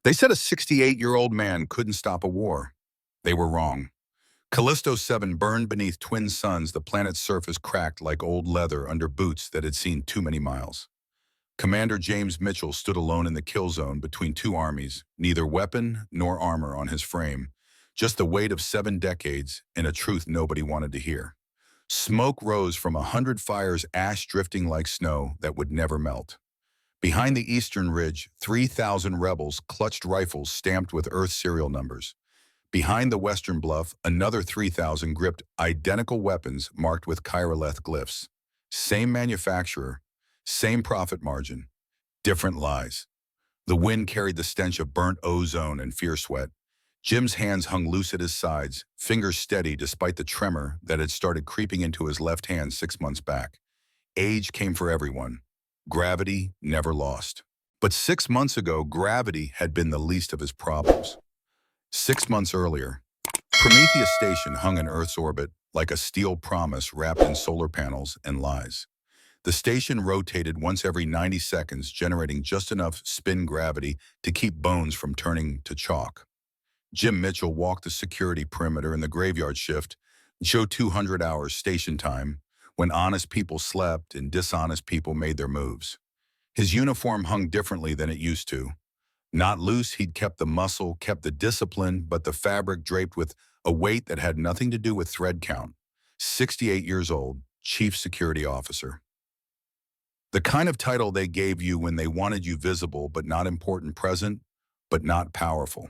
They said a 68-year-old man couldn't stop a war. They were wrong. Callisto 7 burned beneath twin suns, the planet's surface cracked like old leather under boots that had seen too many miles. Commander James Mitchell stood alone in the kill zone between two armies, neither weapon nor armor on his frame, just the weight of 7 decades and a truth nobody wanted to hear. Smoke rose from 100 fires, ash drifting like snow that would never melt. Behind the eastern ridge, 3,000 rebels clutched rifles stamped with Earth serial numbers. Behind the western bluff, another 3,000 gripped identical weapons marked with chirolith glyphs. Same manufacturer, same profit margin, different lies. The wind carried the stench of burnt ozone and fear sweat. Jim's hands hung loose at his sides, fingers steady despite the tremor that had started creeping into his left hand 6 months back. Age came for everyone. Gravity never lost. But 6 months ago, gravity had been the least of his problems. 6 months earlier, Prometheus Station hung in Earth's orbit like a steel promise wrapped in solar panels and lies. The station rotated once every 90 seconds, generating just enough spin gravity to keep bones from turning to chalk. Jim Mitchell walked the security perimeter in the graveyard shift, showed 200 hours station time, when honest people slept and dishonest people made their moves. His uniform hung differently than it used to. Not loose, he'd kept the muscle, kept the discipline, but the fabric draped with a weight that had nothing to do with thread count. 68 years old, Chief Security Officer. The kind of title they gave you when they wanted you visible but not important, present but not powerful.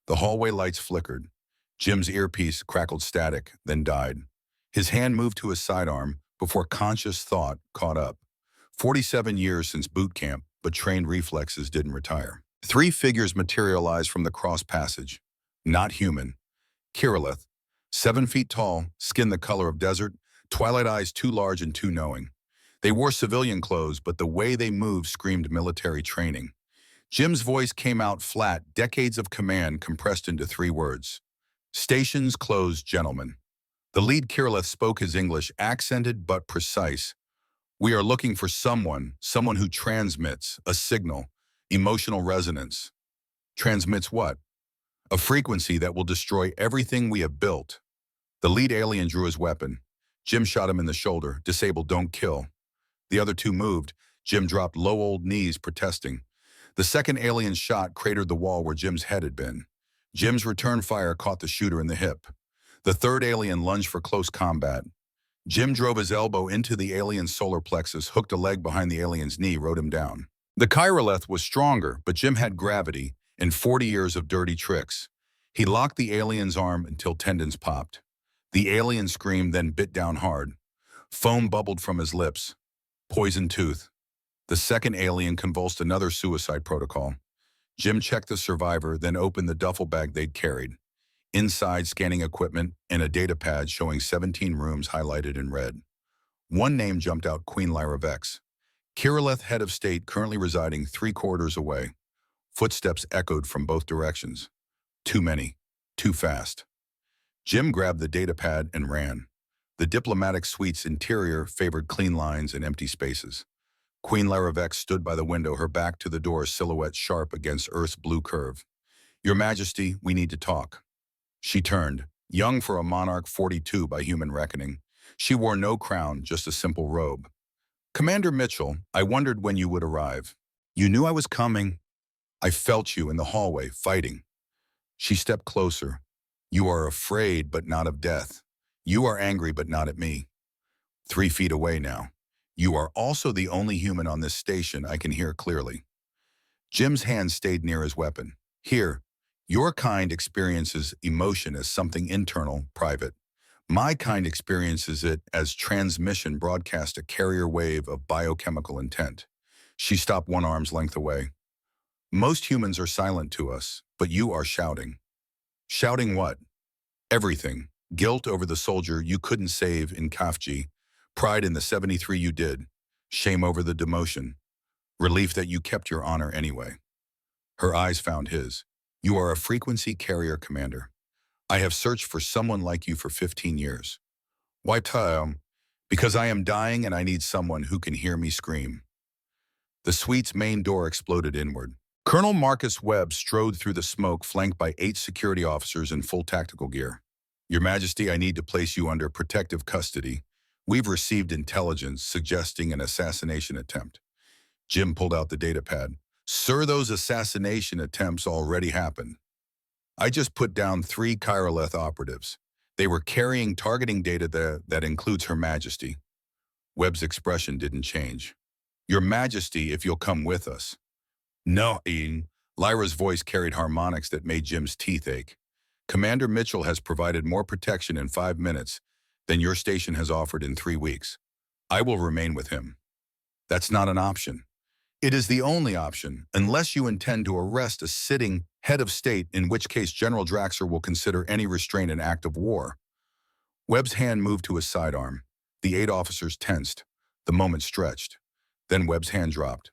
The hallway lights flickered. Jim's earpiece crackled static, then died. His hand moved to his sidearm before conscious thought caught up. 47 years since boot camp, but trained reflexes didn't retire. 3 figures materialized from the cross passage. Not human. Kirillith, 7 feet tall, skin the color of desert, twilight eyes too large and too knowing. They wore civilian clothes, but the way they moved screamed military training. Jim's voice came out flat, decades of command compressed into 3 words. Stations closed, gentlemen. The lead Kirillith spoke his English, accented but precise. We are looking for someone who transmits a signal, emotional resonance. Transmits what? A frequency that will destroy everything we have built. The lead alien drew his weapon. Jim shot him in the shoulder. Disabled, don't kill. The other 2 moved. Jim dropped low old knees, protesting. The second alien shot cratered the wall where Jim's head had been. Jim's return fire caught the shooter in the hip. The third alien lunged for close combat. Jim drove his elbow into the alien's solar plexus, hooked a leg behind the alien's knee, rode him down. The chirolith was stronger, but Jim had gravity and 40 years of dirty tricks. He locked the alien's arm until tendons popped. The alien screamed, then bit down hard. Foam bubbled from his lips. Poison tooth. The second alien convulsed, another suicide protocol. Jim checked the survivor, then opened the duffel bag they'd carried. Inside, scanning equipment and a data pad showing 17 rooms highlighted in red. One name jumped out, Queen Lyra Vex. Kirillith, head of state, currently residing 3 corridors away. Footsteps echoed from both directions. Too many. Too fast. Jim grabbed the data pad and ran. The diplomatic suite's interior favored clean lines and empty spaces. Queen Lyra Vex stood by the window, her back to the door, silhouette sharp against Earth's blue curve. Your Majesty, we need to talk. She turned, young for a monarch, 42 by human reckoning. She wore no crown, just a simple robe. Commander Mitchell, I wondered when you would arrive. You knew I was coming. I felt you in the hallway, fighting. She stepped closer. You are afraid, but not of death. You are angry, but not at me. 3 feet away now. You are also the only human on this station I can hear clearly. Jim's hand stayed near his weapon. Here, your kind experiences emotion as something internal, private. My kind experiences it as transmission, broadcast, a carrier wave of biochemical intent. She stopped 1 arm's length away. Most humans are silent to us, but you are shouting. Shouting what? Everything. Guilt over the soldier you couldn't save in Kafji. Pride in the 73 you did. Shame over the demotion. Relief that you kept your honor anyway. Her eyes found his. You are a frequency carrier, Commander. I have searched for someone like you for 15 years. Why time? Because I am dying and I need someone who can hear me scream. The suite's main door exploded inward. Colonel Marcus Webb strode through the smoke, flanked by 8 security officers in full tactical gear. Your Majesty, I need to place you under protective custody. We've received intelligence suggesting an assassination attempt. Jim pulled out the datapad. Sir, those assassination attempts already happened. I just put down 3 Chirolith operatives. They were carrying targeting data that includes Her Majesty. Webb's expression didn't change. Your Majesty, if you'll come with us. No, Ian. Lyra's voice carried harmonics that made Jim's teeth ache. Commander Mitchell has provided more protection in 5 minutes than your station has offered in 3 weeks. I will remain with him. That's not an option. It is the only option, unless you intend to arrest a sitting head of state, in which case General Draxler will consider any restraint an act of war. Webb's hand moved to his sidearm. The 8 officers tensed. The moment stretched. Then Webb's hand dropped.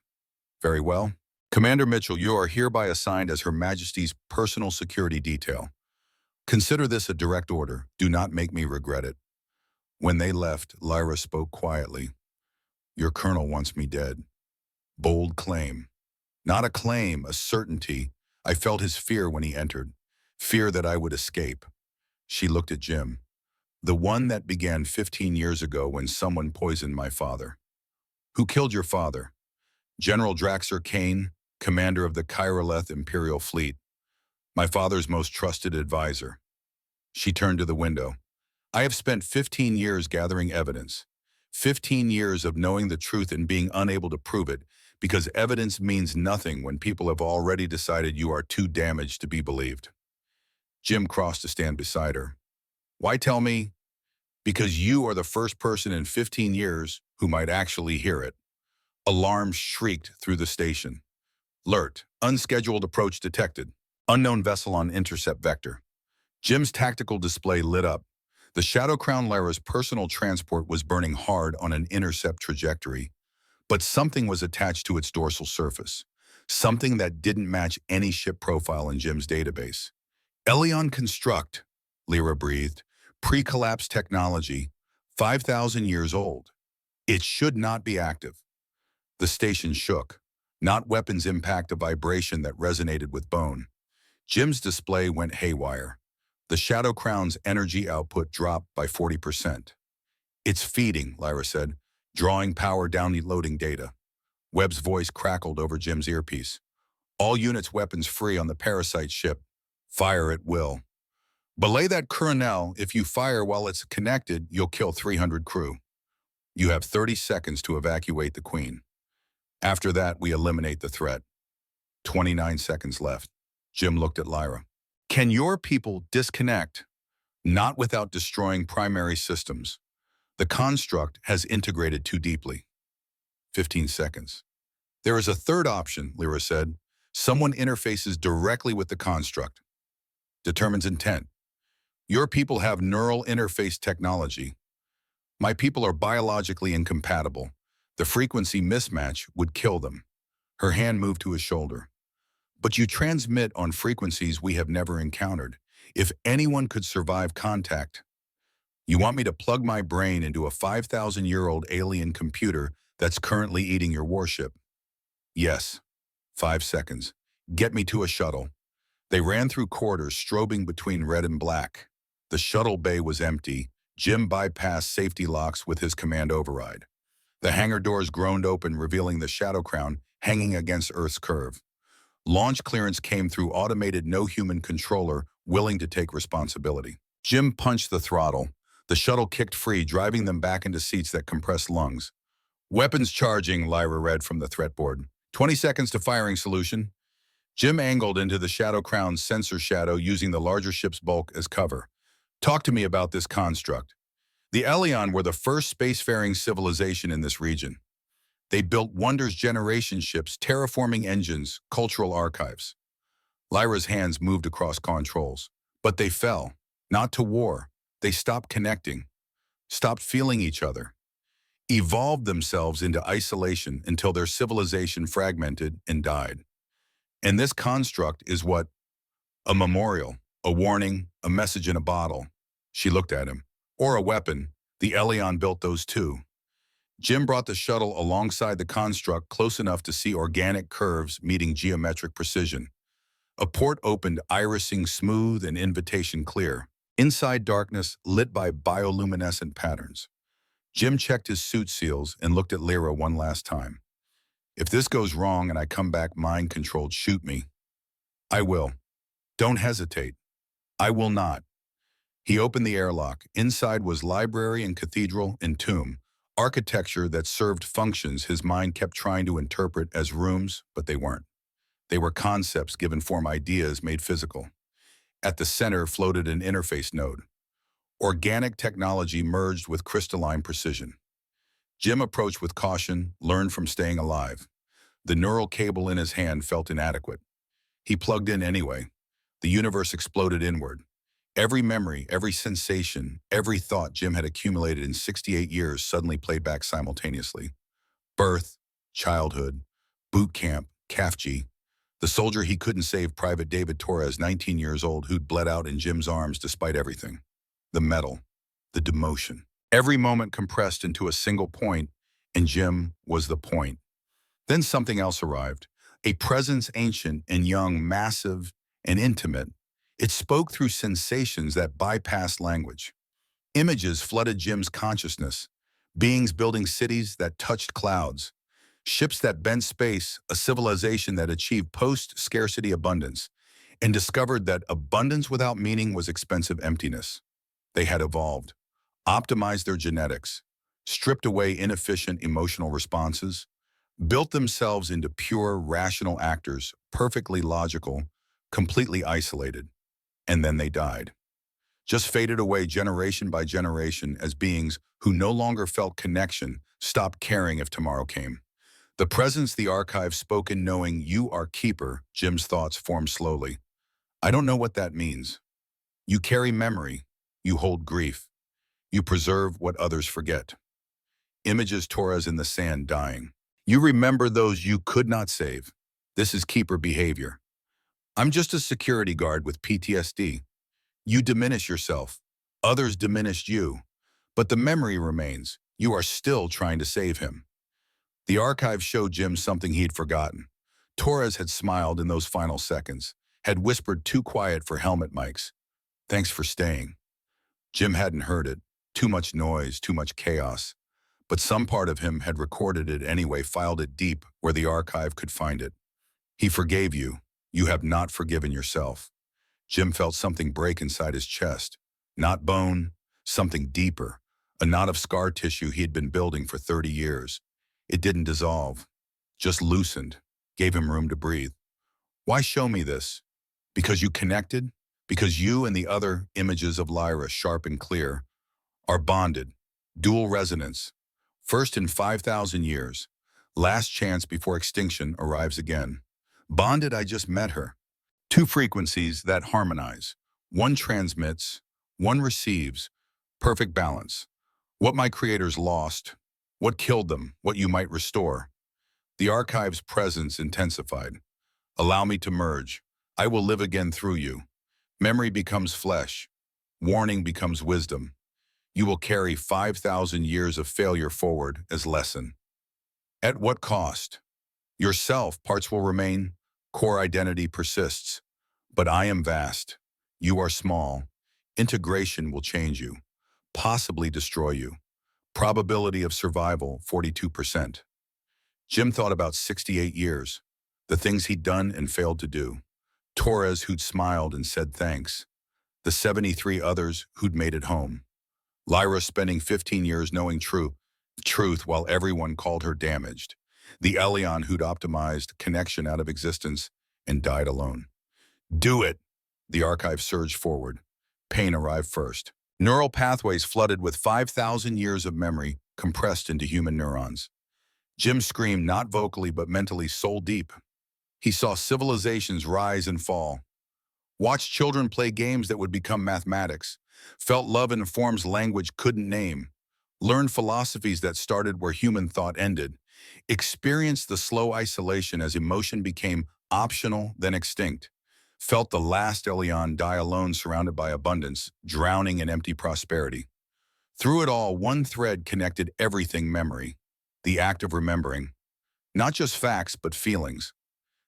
Very well. Commander Mitchell, you are hereby assigned as Her Majesty's personal security detail. Consider this a direct order. Do not make me regret it. When they left, Lyra spoke quietly. Your colonel wants me dead. Bold claim. Not a claim, a certainty. I felt his fear when he entered. Fear that I would escape. She looked at Jim. The one that began 15 years ago when someone poisoned my father. Who killed your father? General Draxler Kane, commander of the Chirolith Imperial Fleet. My father's most trusted advisor. She turned to the window. I have spent 15 years gathering evidence. 15 years of knowing the truth and being unable to prove it, because evidence means nothing when people have already decided you are too damaged to be believed. Jim crossed to stand beside her. Why tell me? Because you are the first person in 15 years who might actually hear it. Alarms shrieked through the station. Alert, unscheduled approach detected. Unknown vessel on intercept vector. Jim's tactical display lit up. The Shadow Crown Lyra's personal transport was burning hard on an intercept trajectory, but something was attached to its dorsal surface. Something that didn't match any ship profile in Jim's database. Elion Construct, Lyra breathed. Pre-collapse technology, 5,000 years old. It should not be active. The station shook. Not weapons impact, a vibration that resonated with bone. Jim's display went haywire. The Shadow Crown's energy output dropped by 40%. It's feeding, Lyra said, drawing power, downloading data. Webb's voice crackled over Jim's earpiece. All units weapons free on the parasite ship. Fire at will. Belay that colonel. If you fire while it's connected, you'll kill 300 crew. You have 30 seconds to evacuate the Queen. After that, we eliminate the threat. 29 seconds left. Jim looked at Lyra. Can your people disconnect? Not without destroying primary systems. The construct has integrated too deeply. 15 seconds. There is a third option, Lyra said. Someone interfaces directly with the construct. Determines intent. Your people have neural interface technology. My people are biologically incompatible. The frequency mismatch would kill them. Her hand moved to his shoulder. But you transmit on frequencies we have never encountered. If anyone could survive contact, you want me to plug my brain into a 5,000-year-old alien computer that's currently eating your warship? Yes. 5 seconds. Get me to a shuttle. They ran through corridors strobing between red and black. The shuttle bay was empty. Jim bypassed safety locks with his command override. The hangar doors groaned open, revealing the Shadow Crown hanging against Earth's curve. Launch clearance came through automated no-human controller, willing to take responsibility. Jim punched the throttle. The shuttle kicked free, driving them back into seats that compressed lungs. Weapons charging, Lyra read from the threat board. 20 seconds to firing solution. Jim angled into the Shadow Crown's sensor shadow, using the larger ship's bulk as cover. Talk to me about this construct. The Elion were the first spacefaring civilization in this region. They built wonders, generation ships, terraforming engines, cultural archives. Lyra's hands moved across controls. But they fell. Not to war. They stopped connecting. Stopped feeling each other. Evolved themselves into isolation until their civilization fragmented and died. And this construct is what? A memorial, a warning, a message in a bottle. She looked at him. Or a weapon. The Elion built those too. Jim brought the shuttle alongside the construct close enough to see organic curves meeting geometric precision. A port opened, irising smooth and invitation clear. Inside darkness, lit by bioluminescent patterns. Jim checked his suit seals and looked at Lyra one last time. If this goes wrong and I come back mind-controlled, shoot me. I will. Don't hesitate. I will not. He opened the airlock. Inside was library and cathedral and tomb, architecture that served functions his mind kept trying to interpret as rooms, but they weren't. They were concepts given form, ideas made physical. At the center floated an interface node. Organic technology merged with crystalline precision. Jim approached with caution, learned from staying alive. The neural cable in his hand felt inadequate. He plugged in anyway. The universe exploded inward. Every memory, every sensation, every thought Jim had accumulated in 68 years suddenly played back simultaneously. Birth, childhood, boot camp, CAFG. The soldier he couldn't save, Private David Torres, 19 years old, who'd bled out in Jim's arms despite everything. The medal, the demotion. Every moment compressed into a single point, and Jim was the point. Then something else arrived. A presence ancient and young, massive and intimate. It spoke through sensations that bypassed language. Images flooded Jim's consciousness. Beings building cities that touched clouds. Ships that bent space, a civilization that achieved post-scarcity abundance, and discovered that abundance without meaning was expensive emptiness. They had evolved, optimized their genetics, stripped away inefficient emotional responses, built themselves into pure, rational actors, perfectly logical, completely isolated. And then they died. Just faded away generation by generation as beings who no longer felt connection, stopped caring if tomorrow came. The presence the archive spoke in knowing you are keeper, Jim's thoughts formed slowly. I don't know what that means. You carry memory. You hold grief. You preserve what others forget. Images Torres in the sand dying. You remember those you could not save. This is keeper behavior. I'm just a security guard with PTSD. You diminish yourself. Others diminished you. But the memory remains. You are still trying to save him. The archive showed Jim something he'd forgotten. Torres had smiled in those final seconds, had whispered too quiet for helmet mics. Thanks for staying. Jim hadn't heard it. Too much noise, too much chaos. But some part of him had recorded it anyway, filed it deep where the archive could find it. He forgave you. You have not forgiven yourself. Jim felt something break inside his chest. Not bone, something deeper. A knot of scar tissue he had been building for 30 years. It didn't dissolve, just loosened, gave him room to breathe. Why show me this? Because you connected? Because you and the other images of Lyra, sharp and clear, are bonded, dual resonance. First in 5,000 years, last chance before extinction arrives again. Bonded, I just met her. Two frequencies that harmonize. One transmits, one receives. Perfect balance. What my creators lost, what killed them, what you might restore. The archive's presence intensified. Allow me to merge. I will live again through you. Memory becomes flesh. Warning becomes wisdom. You will carry 5,000 years of failure forward as lesson. At what cost? Yourself, parts will remain. Core identity persists. But I am vast. You are small. Integration will change you. Possibly destroy you. Probability of survival, 42%. Jim thought about 68 years, the things he'd done and failed to do. Torres, who'd smiled and said thanks. The 73 others who'd made it home. Lyra spending 15 years knowing truth while everyone called her damaged. The Elion who'd optimized connection out of existence and died alone. Do it! The archive surged forward. Pain arrived first. Neural pathways flooded with 5,000 years of memory compressed into human neurons. Jim screamed not vocally but mentally, soul deep. He saw civilizations rise and fall. Watched children play games that would become mathematics. Felt love in forms language couldn't name. Learned philosophies that started where human thought ended. Experienced the slow isolation as emotion became optional, then extinct. Felt the last Elion die alone, surrounded by abundance, drowning in empty prosperity. Through it all, one thread connected everything: memory. the act of remembering. Not just facts, but feelings.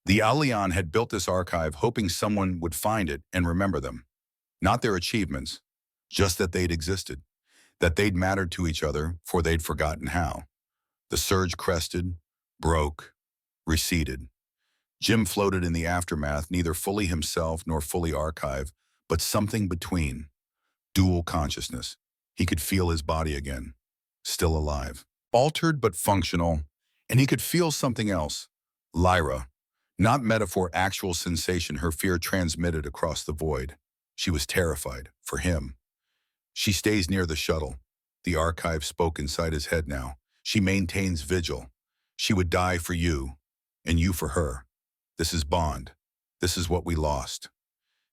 The Allian had built this archive hoping someone would find it and remember them. Not their achievements, just that they'd existed, that they'd mattered to each other, for they'd forgotten how. The surge crested, broke, receded. Jim floated in the aftermath, neither fully himself nor fully archive, but something between. Dual consciousness. He could feel his body again, still alive. Altered but functional, and he could feel something else. Lyra. Not metaphor, actual sensation her fear transmitted across the void. She was terrified, for him. She stays near the shuttle. The archive spoke inside his head now. She maintains vigil. She would die for you, and you for her. This is bond. This is what we lost.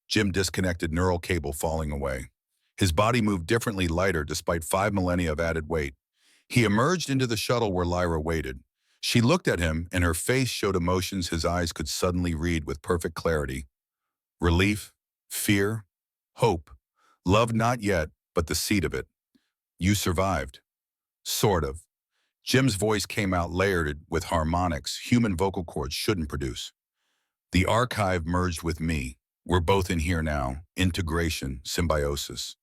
Jim disconnected, neural cable falling away. His body moved differently, lighter, despite 5 millennia of added weight. He emerged into the shuttle where Lyra waited. She looked at him, and her face showed emotions his eyes could suddenly read with perfect clarity. Relief, fear, hope. Love not yet, but the seed of it. You survived. Sort of. Jim's voice came out layered with harmonics human vocal cords shouldn't produce. The archive merged with me. We're both in here now. Integration, symbiosis.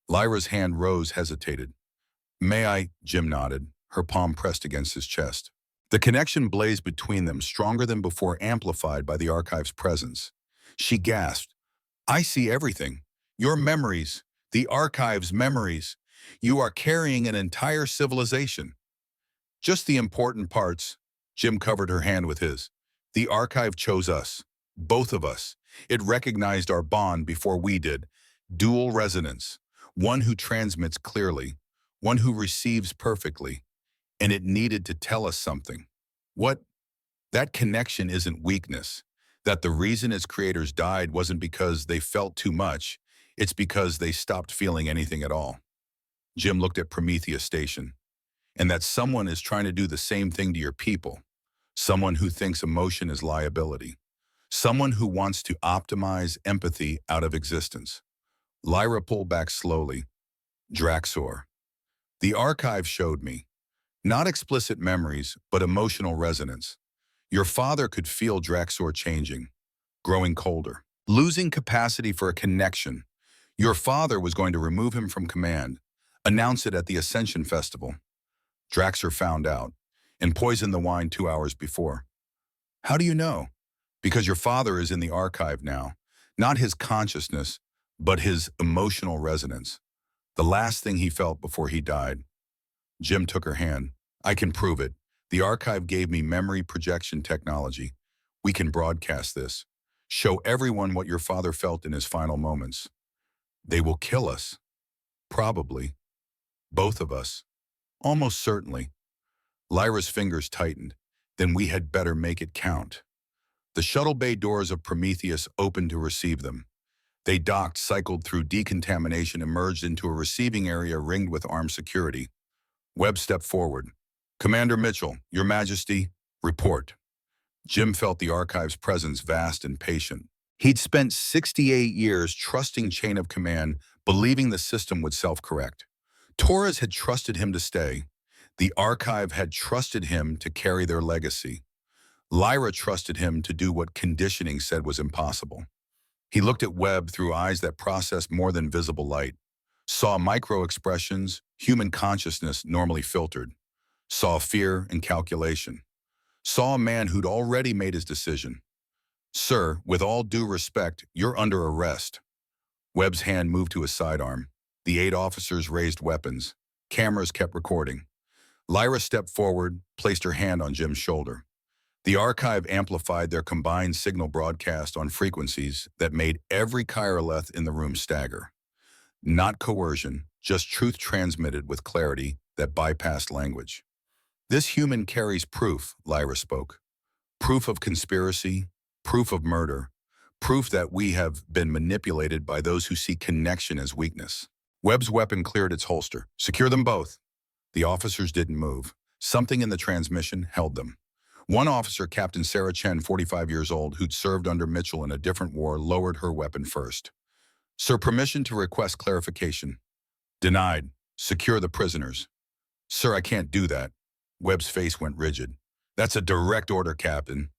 Lyra's hand rose, hesitated. May I? Jim nodded, her palm pressed against his chest. The connection blazed between them, stronger than before, amplified by the archive's presence. She gasped. I see everything. Your memories. The archive's memories. You are carrying an entire civilization. Just the important parts. Jim covered her hand with his. The archive chose us. Both of us. It recognized our bond before we did. Dual resonance. One who transmits clearly. One who receives perfectly. And it needed to tell us something. What? That connection isn't weakness. That the reason its creators died wasn't because they felt too much. It's because they stopped feeling anything at all. Jim looked at Prometheus Station. And that someone is trying to do the same thing to your people. Someone who thinks emotion is liability. Someone who wants to optimize empathy out of existence. Lyra pulled back slowly. Draxor. The archive showed me. Not explicit memories, but emotional resonance. Your father could feel Draxor changing, growing colder, losing capacity for a connection. Your father was going to remove him from command, announce it at the Ascension Festival. Draxor found out, and poisoned the wine 2 hours before. How do you know? Because your father is in the archive now. Not his consciousness, but his emotional resonance. The last thing he felt before he died. Jim took her hand. I can prove it. The archive gave me memory projection technology. We can broadcast this. Show everyone what your father felt in his final moments. They will kill us. Probably. Both of us. Almost certainly. Lyra's fingers tightened. Then we had better make it count. The shuttle bay doors of Prometheus opened to receive them. They docked, cycled through decontamination, emerged into a receiving area ringed with armed security. Webb stepped forward. Commander Mitchell, Your Majesty, report. Jim felt the archive's presence, vast and patient. He'd spent 68 years trusting chain of command, believing the system would self-correct. Torres had trusted him to stay. The archive had trusted him to carry their legacy. Lyra trusted him to do what conditioning said was impossible. He looked at Webb through eyes that processed more than visible light, saw micro-expressions, human consciousness normally filtered, saw fear and calculation, saw a man who'd already made his decision. Sir, with all due respect, you're under arrest. Webb's hand moved to his sidearm. The 8 officers raised weapons. Cameras kept recording. Lyra stepped forward, placed her hand on Jim's shoulder. The archive amplified their combined signal broadcast on frequencies that made every chirolith in the room stagger. Not coercion, just truth transmitted with clarity that bypassed language. This human carries proof, Lyra spoke. Proof of conspiracy, proof of murder, proof that we have been manipulated by those who see connection as weakness. Webb's weapon cleared its holster. Secure them both. The officers didn't move. Something in the transmission held them. One officer, Captain Sarah Chen, 45 years old, who'd served under Mitchell in a different war, lowered her weapon first. Sir, permission to request clarification. Denied. Secure the prisoners. Sir, I can't do that. Webb's face went rigid. That's a direct order, Captain.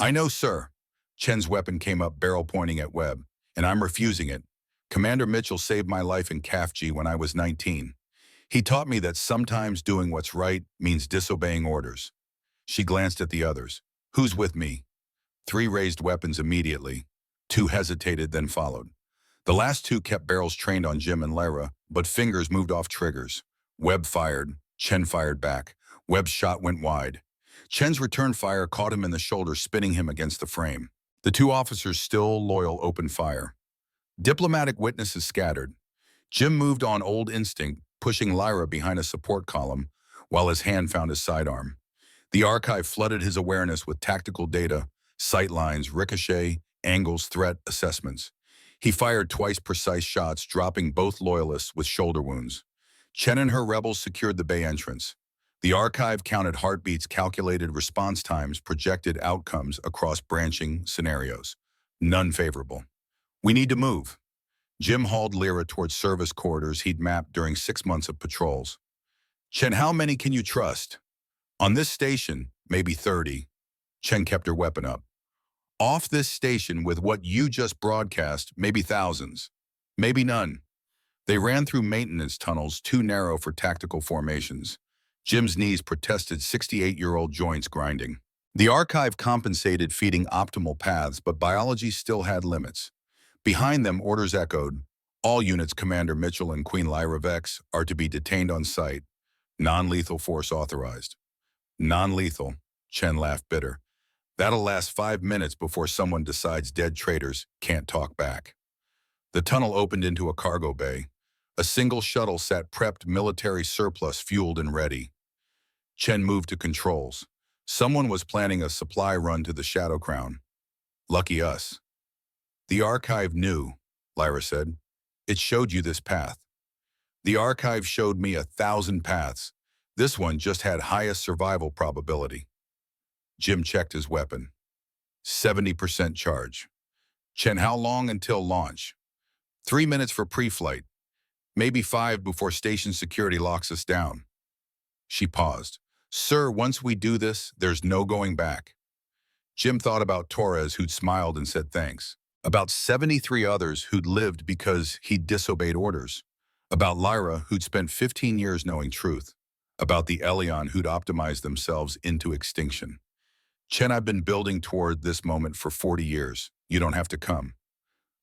I know, sir. Chen's weapon came up barrel pointing at Webb, and I'm refusing it. Commander Mitchell saved my life in CAFG when I was 19. He taught me that sometimes doing what's right means disobeying orders. She glanced at the others. Who's with me? 3 raised weapons immediately. 2 hesitated, then followed. The last 2 kept barrels trained on Jim and Lyra, but fingers moved off triggers. Webb fired. Chen fired back. Webb's shot went wide. Chen's return fire caught him in the shoulder, spinning him against the frame. The 2 officers, still loyal, opened fire. Diplomatic witnesses scattered. Jim moved on old instinct, pushing Lyra behind a support column, while his hand found his sidearm. The archive flooded his awareness with tactical data, sight lines, ricochet, angles, threat assessments. He fired twice precise shots, dropping both loyalists with shoulder wounds. Chen and her rebels secured the bay entrance. The archive counted heartbeats, calculated response times, projected outcomes across branching scenarios. None favorable. We need to move. Jim hauled Lyra towards service corridors he'd mapped during 6 months of patrols. Chen, how many can you trust? On this station, maybe 30. Chen kept her weapon up. Off this station, with what you just broadcast, maybe thousands. Maybe none. They ran through maintenance tunnels too narrow for tactical formations. Jim's knees protested, 68-year-old joints grinding. The archive compensated, feeding optimal paths, but biology still had limits. Behind them, orders echoed. All units, Commander Mitchell and Queen Lyra Vex, are to be detained on site. Non-lethal force authorized. Non-lethal, Chen laughed bitter. That'll last 5 minutes before someone decides dead traitors can't talk back. The tunnel opened into a cargo bay. A single shuttle sat prepped, military surplus fueled and ready. Chen moved to controls. Someone was planning a supply run to the Shadow Crown. Lucky us. The archive knew, Lyra said. It showed you this path. The archive showed me 1,000 paths. This one just had highest survival probability. Jim checked his weapon. 70% charge. Chen, how long until launch? 3 minutes for pre-flight. Maybe 5 before station security locks us down. She paused. Sir, once we do this, there's no going back. Jim thought about Torres, who'd smiled and said thanks. About 73 others who'd lived because he'd disobeyed orders. About Lyra, who'd spent 15 years knowing truth. About the Elion, who'd optimized themselves into extinction. Chen, I've been building toward this moment for 40 years. You don't have to come.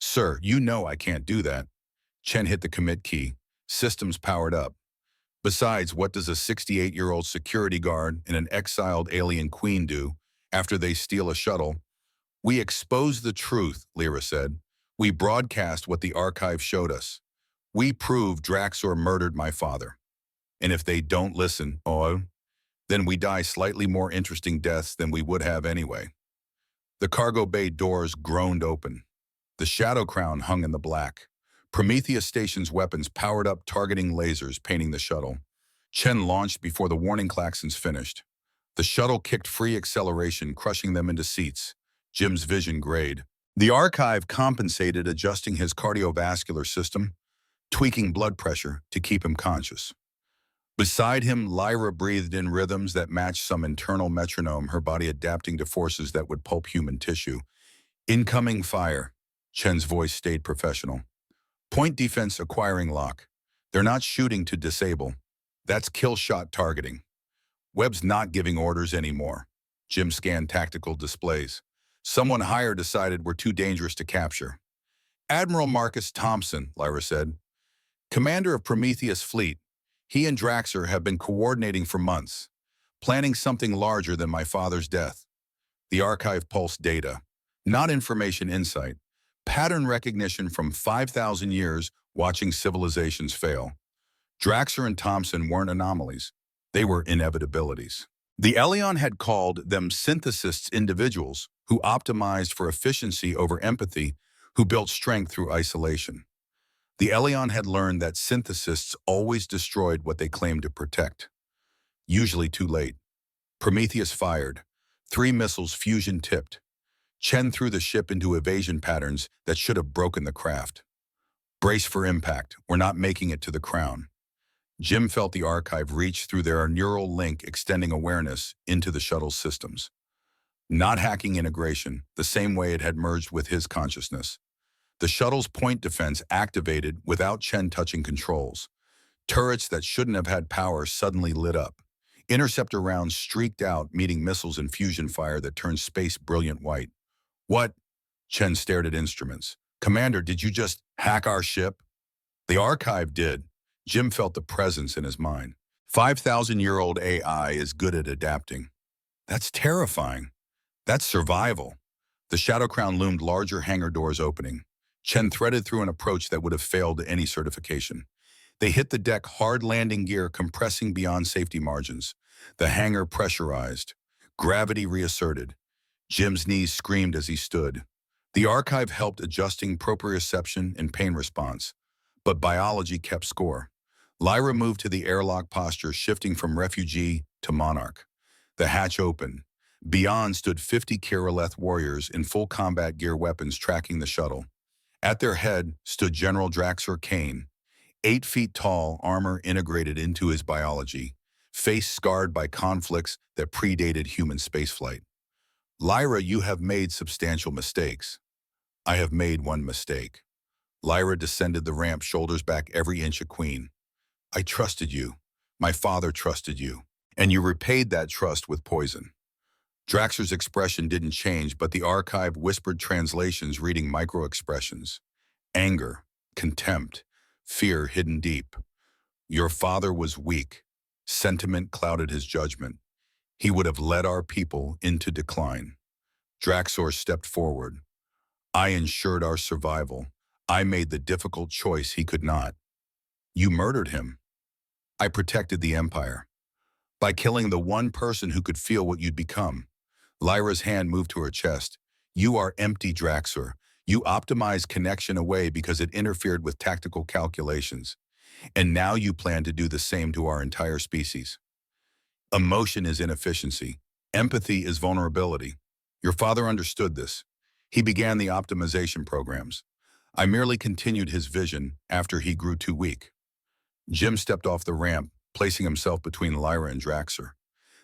Sir, you know I can't do that. Chen hit the commit key. Systems powered up. Besides, what does a 68-year-old security guard and an exiled alien queen do after they steal a shuttle? We expose the truth, Lyra said. We broadcast what the archive showed us. We prove Draxor murdered my father. And if they don't listen, then we die slightly more interesting deaths than we would have anyway. The cargo bay doors groaned open. The Shadow Crown hung in the black. Prometheus Station's weapons powered up, targeting lasers, painting the shuttle. Chen launched before the warning klaxons finished. The shuttle kicked free acceleration, crushing them into seats. Jim's vision grayed. The archive compensated, adjusting his cardiovascular system, tweaking blood pressure to keep him conscious. Beside him, Lyra breathed in rhythms that matched some internal metronome, her body adapting to forces that would pulp human tissue. Incoming fire. Chen's voice stayed professional. Point defense acquiring lock. They're not shooting to disable. That's kill shot targeting. Webb's not giving orders anymore. Jim scanned tactical displays. Someone higher decided we're too dangerous to capture. Admiral Marcus Thompson, Lyra said. Commander of Prometheus Fleet. He and Draxor have been coordinating for months, planning something larger than my father's death. The archive pulsed data, not information insight, pattern recognition from 5,000 years watching civilizations fail. Draxor and Thompson weren't anomalies. They were inevitabilities. The Elion had called them synthesists, individuals who optimized for efficiency over empathy, who built strength through isolation. The Elion had learned that synthesists always destroyed what they claimed to protect. Usually too late. Prometheus fired. 3 missiles fusion-tipped. Chen threw the ship into evasion patterns that should have broken the craft. Brace for impact. We're not making it to the crown. Jim felt the archive reach through their neural link, extending awareness into the shuttle's systems. Not hacking integration, the same way it had merged with his consciousness. The shuttle's point defense activated without Chen touching controls. Turrets that shouldn't have had power suddenly lit up. Interceptor rounds streaked out, meeting missiles and fusion fire that turned space brilliant white. What? Chen stared at instruments. Commander, did you just hack our ship? The archive did. Jim felt the presence in his mind. 5,000-year-old AI is good at adapting. That's terrifying. That's survival. The Shadow Crown loomed, larger hangar doors opening. Chen threaded through an approach that would have failed any certification. They hit the deck, hard landing gear compressing beyond safety margins. The hangar pressurized. Gravity reasserted. Jim's knees screamed as he stood. The archive helped adjusting proprioception and pain response, but biology kept score. Lyra moved to the airlock posture, shifting from refugee to monarch. The hatch opened. Beyond stood 50 Kirilleth warriors in full combat gear, weapons tracking the shuttle. At their head stood General Draxor Kane, 8 feet tall, armor integrated into his biology, face scarred by conflicts that predated human spaceflight. Lyra, you have made substantial mistakes. I have made one mistake. Lyra descended the ramp, shoulders back, every inch a queen. I trusted you. My father trusted you. And you repaid that trust with poison. Draxor's expression didn't change, but the archive whispered translations reading micro-expressions. Anger, contempt, fear hidden deep. Your father was weak. Sentiment clouded his judgment. He would have led our people into decline. Draxor stepped forward. I ensured our survival. I made the difficult choice he could not. You murdered him. I protected the Empire. By killing the one person who could feel what you'd become. Lyra's hand moved to her chest. You are empty, Draxor. You optimized connection away because it interfered with tactical calculations. And now you plan to do the same to our entire species. Emotion is inefficiency. Empathy is vulnerability. Your father understood this. He began the optimization programs. I merely continued his vision after he grew too weak. Jim stepped off the ramp, placing himself between Lyra and Draxor.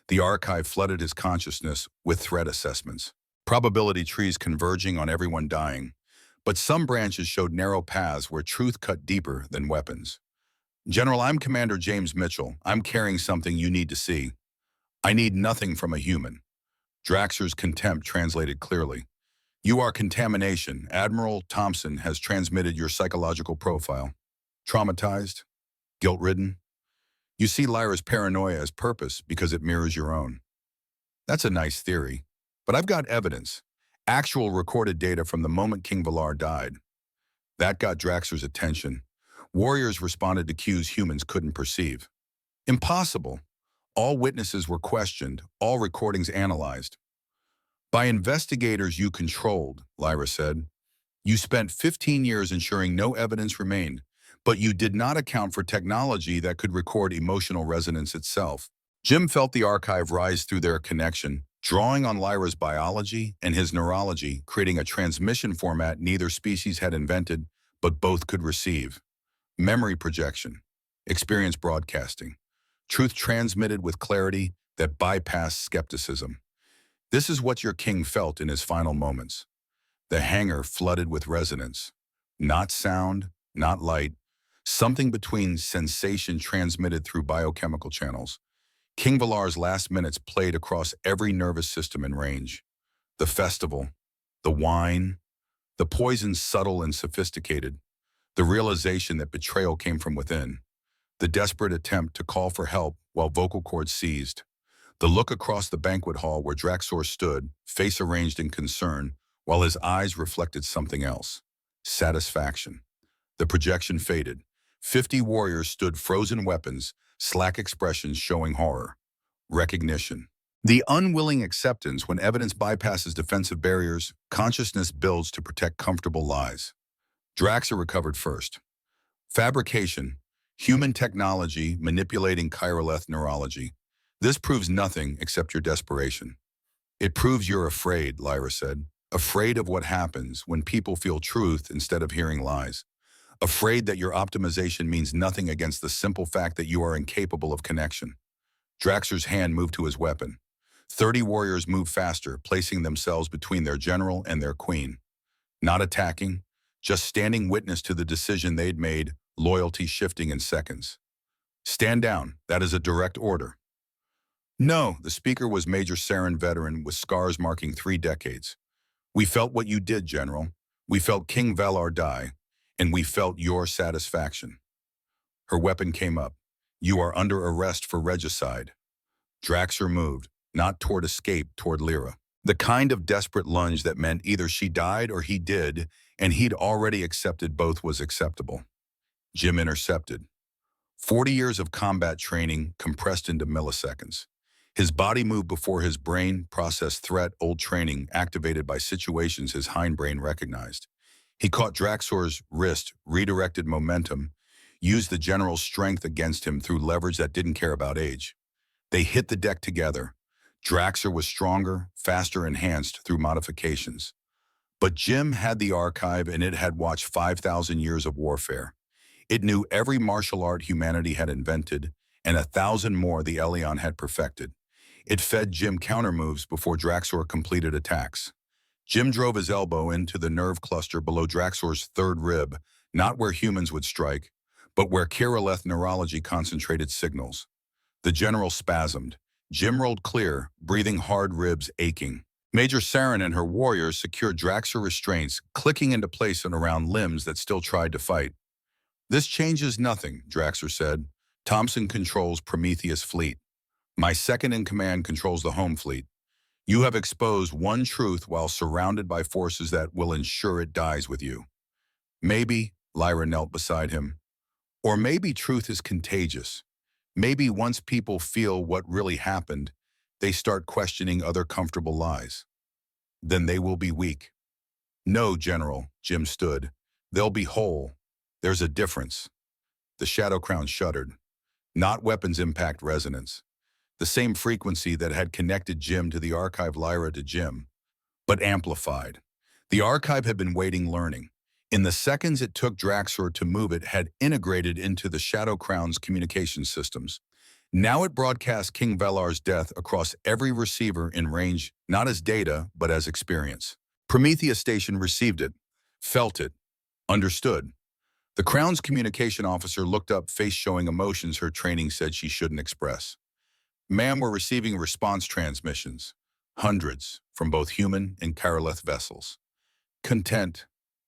The archive flooded his consciousness with threat assessments. Probability trees converging on everyone dying. But some branches showed narrow paths where truth cut deeper than weapons. General, I'm Commander James Mitchell. I'm carrying something you need to see. I need nothing from a human. Draxor's contempt translated clearly. You are contamination. Admiral Thompson has transmitted your psychological profile. Traumatized? Guilt-ridden? You see Lyra's paranoia as purpose because it mirrors your own. That's a nice theory, but I've got evidence. Actual recorded data from the moment King Valar died. That got Draxor's attention. Warriors responded to cues humans couldn't perceive. Impossible. All witnesses were questioned, all recordings analyzed. By investigators you controlled, Lyra said. You spent 15 years ensuring no evidence remained, but you did not account for technology that could record emotional resonance itself. Jim felt the archive rise through their connection, drawing on Lyra's biology and his neurology, creating a transmission format neither species had invented, but both could receive. Memory projection, experience broadcasting, truth transmitted with clarity that bypassed skepticism. This is what your king felt in his final moments. The hangar flooded with resonance. Not sound, not light, something between sensation transmitted through biochemical channels. King Valar's last minutes played across every nervous system in range. The festival, the wine, the poison subtle and sophisticated, the realization that betrayal came from within, the desperate attempt to call for help while vocal cords seized, the look across the banquet hall where Draxor stood, face arranged in concern, while his eyes reflected something else, satisfaction. The projection faded. 50 warriors stood, frozen weapons, slack expressions showing horror. Recognition. The unwilling acceptance when evidence bypasses defensive barriers, consciousness builds to protect comfortable lies. Draxor recovered first. Fabrication. Human technology manipulating Kirilleth neurology. This proves nothing except your desperation. It proves you're afraid, Lyra said. Afraid of what happens when people feel truth instead of hearing lies. afraid that your optimization means nothing against the simple fact that you are incapable of connection. Draxor's hand moved to his weapon. 30 warriors moved faster, placing themselves between their general and their queen. Not attacking, just standing witness to the decision they'd made, loyalty shifting in seconds. Stand down, that is a direct order. No, the speaker was Major Saren, veteran with scars marking 3 decades. We felt what you did, General. We felt King Valar die, and we felt your satisfaction. Her weapon came up. You are under arrest for regicide. Draxor moved, not toward escape, toward Lyra. The kind of desperate lunge that meant either she died or he did, and he'd already accepted both was acceptable. Jim intercepted. 40 years of combat training compressed into milliseconds. His body moved before his brain processed threat, old training activated by situations his hindbrain recognized. He caught Draxor's wrist, redirected momentum, used the general's strength against him through leverage that didn't care about age. They hit the deck together. Draxor was stronger, faster, enhanced through modifications. But Jim had the archive, and it had watched 5,000 years of warfare. It knew every martial art humanity had invented, and 1,000 more the Elyon had perfected. It fed Jim countermoves before Draxor completed attacks. Jim drove his elbow into the nerve cluster below Draxor's third rib, not where humans would strike, but where Kirilleth neurology concentrated signals. The general spasmed. Jim rolled clear, breathing hard, ribs aching. Major Saren and her warriors secured Draxor restraints, clicking into place and around limbs that still tried to fight. This changes nothing, Draxor said. Thompson controls Prometheus fleet. My second in command controls the home fleet. You have exposed one truth while surrounded by forces that will ensure it dies with you. Maybe, Lyra knelt beside him, or maybe truth is contagious. Maybe once people feel what really happened, they start questioning other comfortable lies. Then they will be weak. No, General, Jim stood. They'll be whole. There's a difference. The Shadow Crown shuddered. Not weapons impact resonance. The same frequency that had connected Jim to the archive, Lyra to Jim, but amplified. The archive had been waiting, learning. In the seconds it took Draxor to move, it had integrated into the Shadow Crown's communication systems. Now it broadcast King Valar's death across every receiver in range, not as data, but as experience. Prometheus Station received it, felt it, understood. The Crown's communication officer looked up, face showing emotions her training said she shouldn't express. Ma'am, we're receiving response transmissions. Hundreds, from both human and Kirilleth vessels. Content.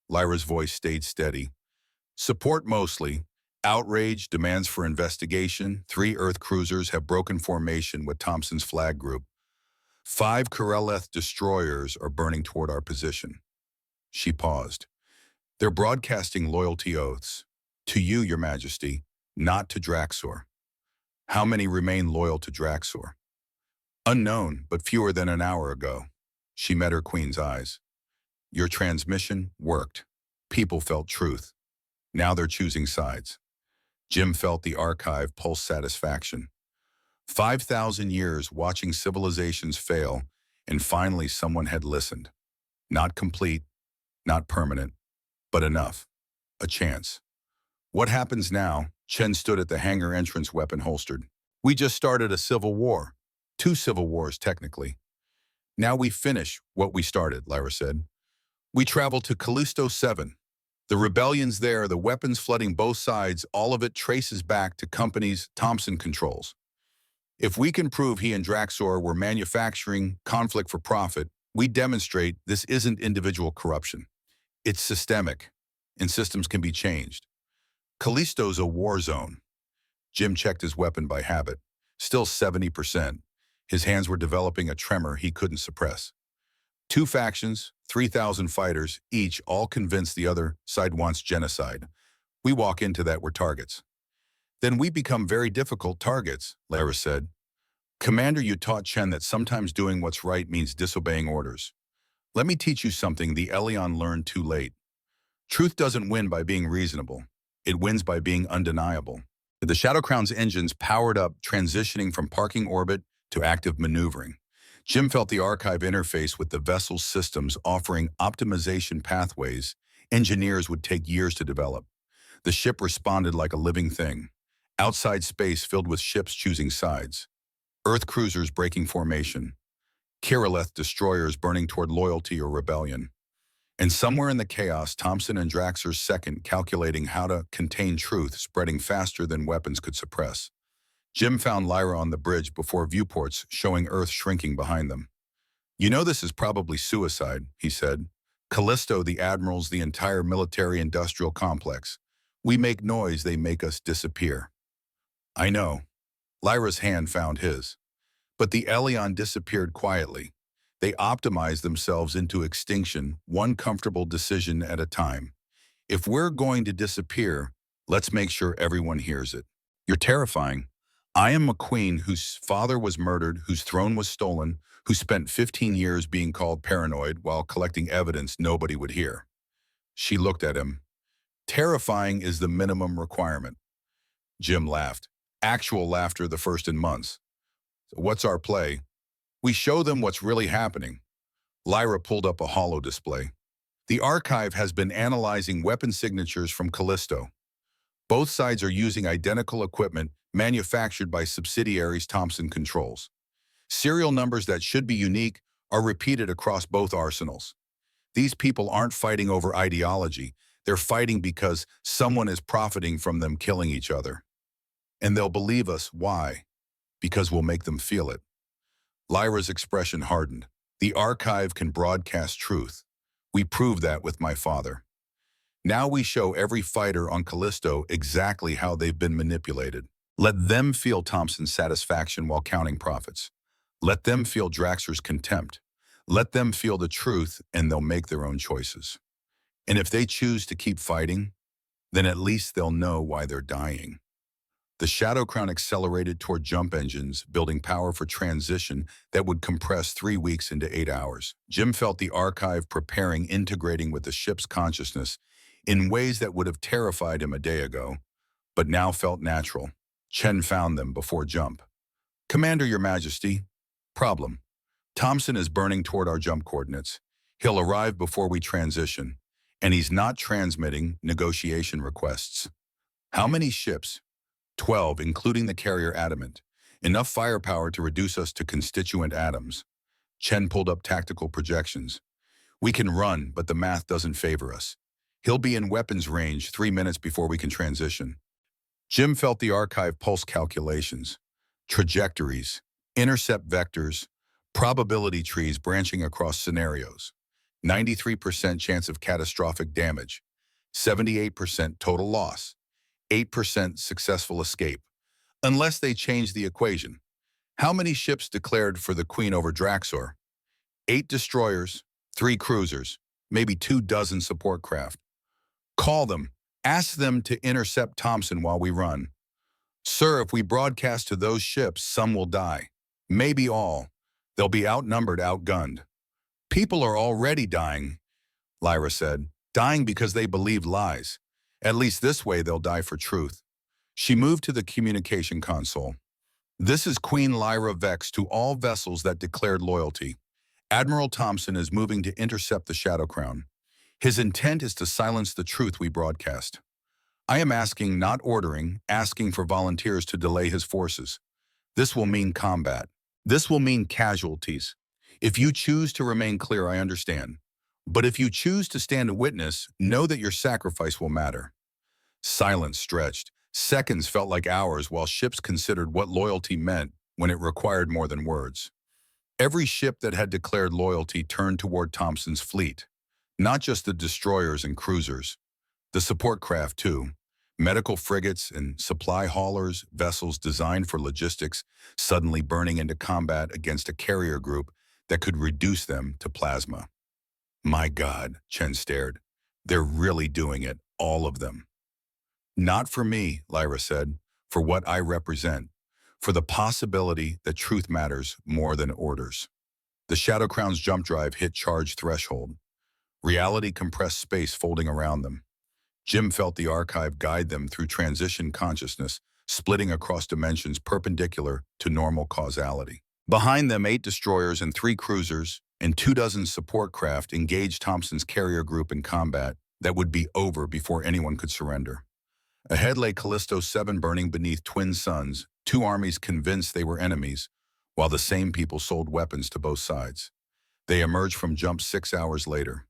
Lyra's voice stayed steady. Support mostly. Outrage, demands for investigation. 3 Earth cruisers have broken formation with Thompson's flag group. 5 Kirilleth destroyers are burning toward our position. She paused. They're broadcasting loyalty oaths. To you, Your Majesty, not to Draxor. How many remain loyal to Draxor? Unknown, but fewer than an hour ago. She met her queen's eyes. Your transmission worked. People felt truth. Now they're choosing sides. Jim felt the archive pulse satisfaction. 5,000 years watching civilizations fail, and finally someone had listened. Not complete, not permanent, but enough. A chance. What happens now? Chen stood at the hangar entrance, weapon holstered. We just started a civil war. 2 civil wars, technically. Now we finish what we started, Lyra said. We travel to Callisto 7. The rebellion's there, the weapons flooding both sides, all of it traces back to companies Thompson controls. If we can prove he and Draxor were manufacturing conflict for profit, we demonstrate this isn't individual corruption. It's systemic, and systems can be changed. Callisto's a war zone. Jim checked his weapon by habit. Still 70%. His hands were developing a tremor he couldn't suppress. 2 factions, 3,000 fighters, each all convinced the other side wants genocide. We walk into that, we're targets. Then we become very difficult targets, Lyra said. Commander, you taught Chen that sometimes doing what's right means disobeying orders. Let me teach you something the Elyon learned too late. Truth doesn't win by being reasonable. It wins by being undeniable. The Shadow Crown's engines powered up, transitioning from parking orbit to active maneuvering. Jim felt the archive interface with the vessel's systems, offering optimization pathways engineers would take years to develop. The ship responded like a living thing. Outside space filled with ships choosing sides. Earth cruisers breaking formation. Kirillith destroyers burning toward loyalty or rebellion. And somewhere in the chaos, Thompson and Draxer's second calculating how to contain truth spreading faster than weapons could suppress. Jim found Lyra on the bridge before viewports showing Earth shrinking behind them. "You know this is probably suicide," he said. "Callisto, the admirals, the entire military-industrial complex. We make noise, they make us disappear." "I know." Lyra's hand found his. But the Elion disappeared quietly. They optimized themselves into extinction, one comfortable decision at a time. "If we're going to disappear, let's make sure everyone hears it. You're terrifying. I am a queen whose father was murdered, whose throne was stolen, who spent 15 years being called paranoid while collecting evidence nobody would hear." She looked at him. "Terrifying is the minimum requirement." Jim laughed. Actual laughter, the first in months. "What's our play?" "We show them what's really happening." Lyra pulled up a holo display. "The archive has been analyzing weapon signatures from Callisto. Both sides are using identical equipment manufactured by subsidiaries Thompson controls. Serial numbers that should be unique are repeated across both arsenals. These people aren't fighting over ideology. They're fighting because someone is profiting from them killing each other. And they'll believe us. Why? Because we'll make them feel it." Lyra's expression hardened. "The archive can broadcast truth. We proved that with my father. Now we show every fighter on Callisto exactly how they've been manipulated. Let them feel Thompson's satisfaction while counting profits. Let them feel Draxer's contempt. Let them feel the truth, and they'll make their own choices. And if they choose to keep fighting, then at least they'll know why they're dying." The Shadow Crown accelerated toward jump engines, building power for transition that would compress 3 weeks into 8 hours. Jim felt the archive preparing, integrating with the ship's consciousness in ways that would have terrified him a day ago, but now felt natural. Chen found them before jump. "Commander, Your Majesty." "Problem. Thompson is burning toward our jump coordinates. He'll arrive before we transition, and he's not transmitting negotiation requests." "How many ships?" 12, including the carrier Adamant. "Enough firepower to reduce us to constituent atoms." Chen pulled up tactical projections. "We can run, but the math doesn't favor us. He'll be in weapons range 3 minutes before we can transition." Jim felt the archive pulse calculations. Trajectories, intercept vectors, probability trees branching across scenarios. 93% chance of catastrophic damage. 78% total loss. 8% successful escape, unless they change the equation. How many ships declared for the Queen over Draxor? 8 destroyers, 3 cruisers, maybe 24 support craft. "Call them. Ask them to intercept Thompson while we run." "Sir, if we broadcast to those ships, some will die. Maybe all. They'll be outnumbered, outgunned." "People are already dying," Lyra said. "Dying because they believe lies. At least this way they'll die for truth." She moved to the communication console. "This is Queen Lyra Vex to all vessels that declared loyalty. Admiral Thompson is moving to intercept the Shadow Crown. His intent is to silence the truth we broadcast. I am asking, not ordering, asking for volunteers to delay his forces. This will mean combat. This will mean casualties. If you choose to remain clear, I understand. But if you choose to stand a witness, know that your sacrifice will matter." Silence stretched. Seconds felt like hours while ships considered what loyalty meant when it required more than words. Every ship that had declared loyalty turned toward Thompson's fleet. Not just the destroyers and cruisers. The support craft, too. Medical frigates and supply haulers, vessels designed for logistics, suddenly burning into combat against a carrier group that could reduce them to plasma. "My God," Chen stared. "They're really doing it, all of them." "Not for me," Lyra said, "for what I represent, for the possibility that truth matters more than orders." The Shadow Crown's jump drive hit charge threshold. Reality compressed space folding around them. Jim felt the archive guide them through transition consciousness, splitting across dimensions perpendicular to normal causality. Behind them, 8 destroyers and 3 cruisers and 24 support craft engaged Thompson's carrier group in combat that would be over before anyone could surrender. Ahead lay Callisto 7 burning beneath twin suns, two armies convinced they were enemies, while the same people sold weapons to both sides. They emerged from jump 6 hours later.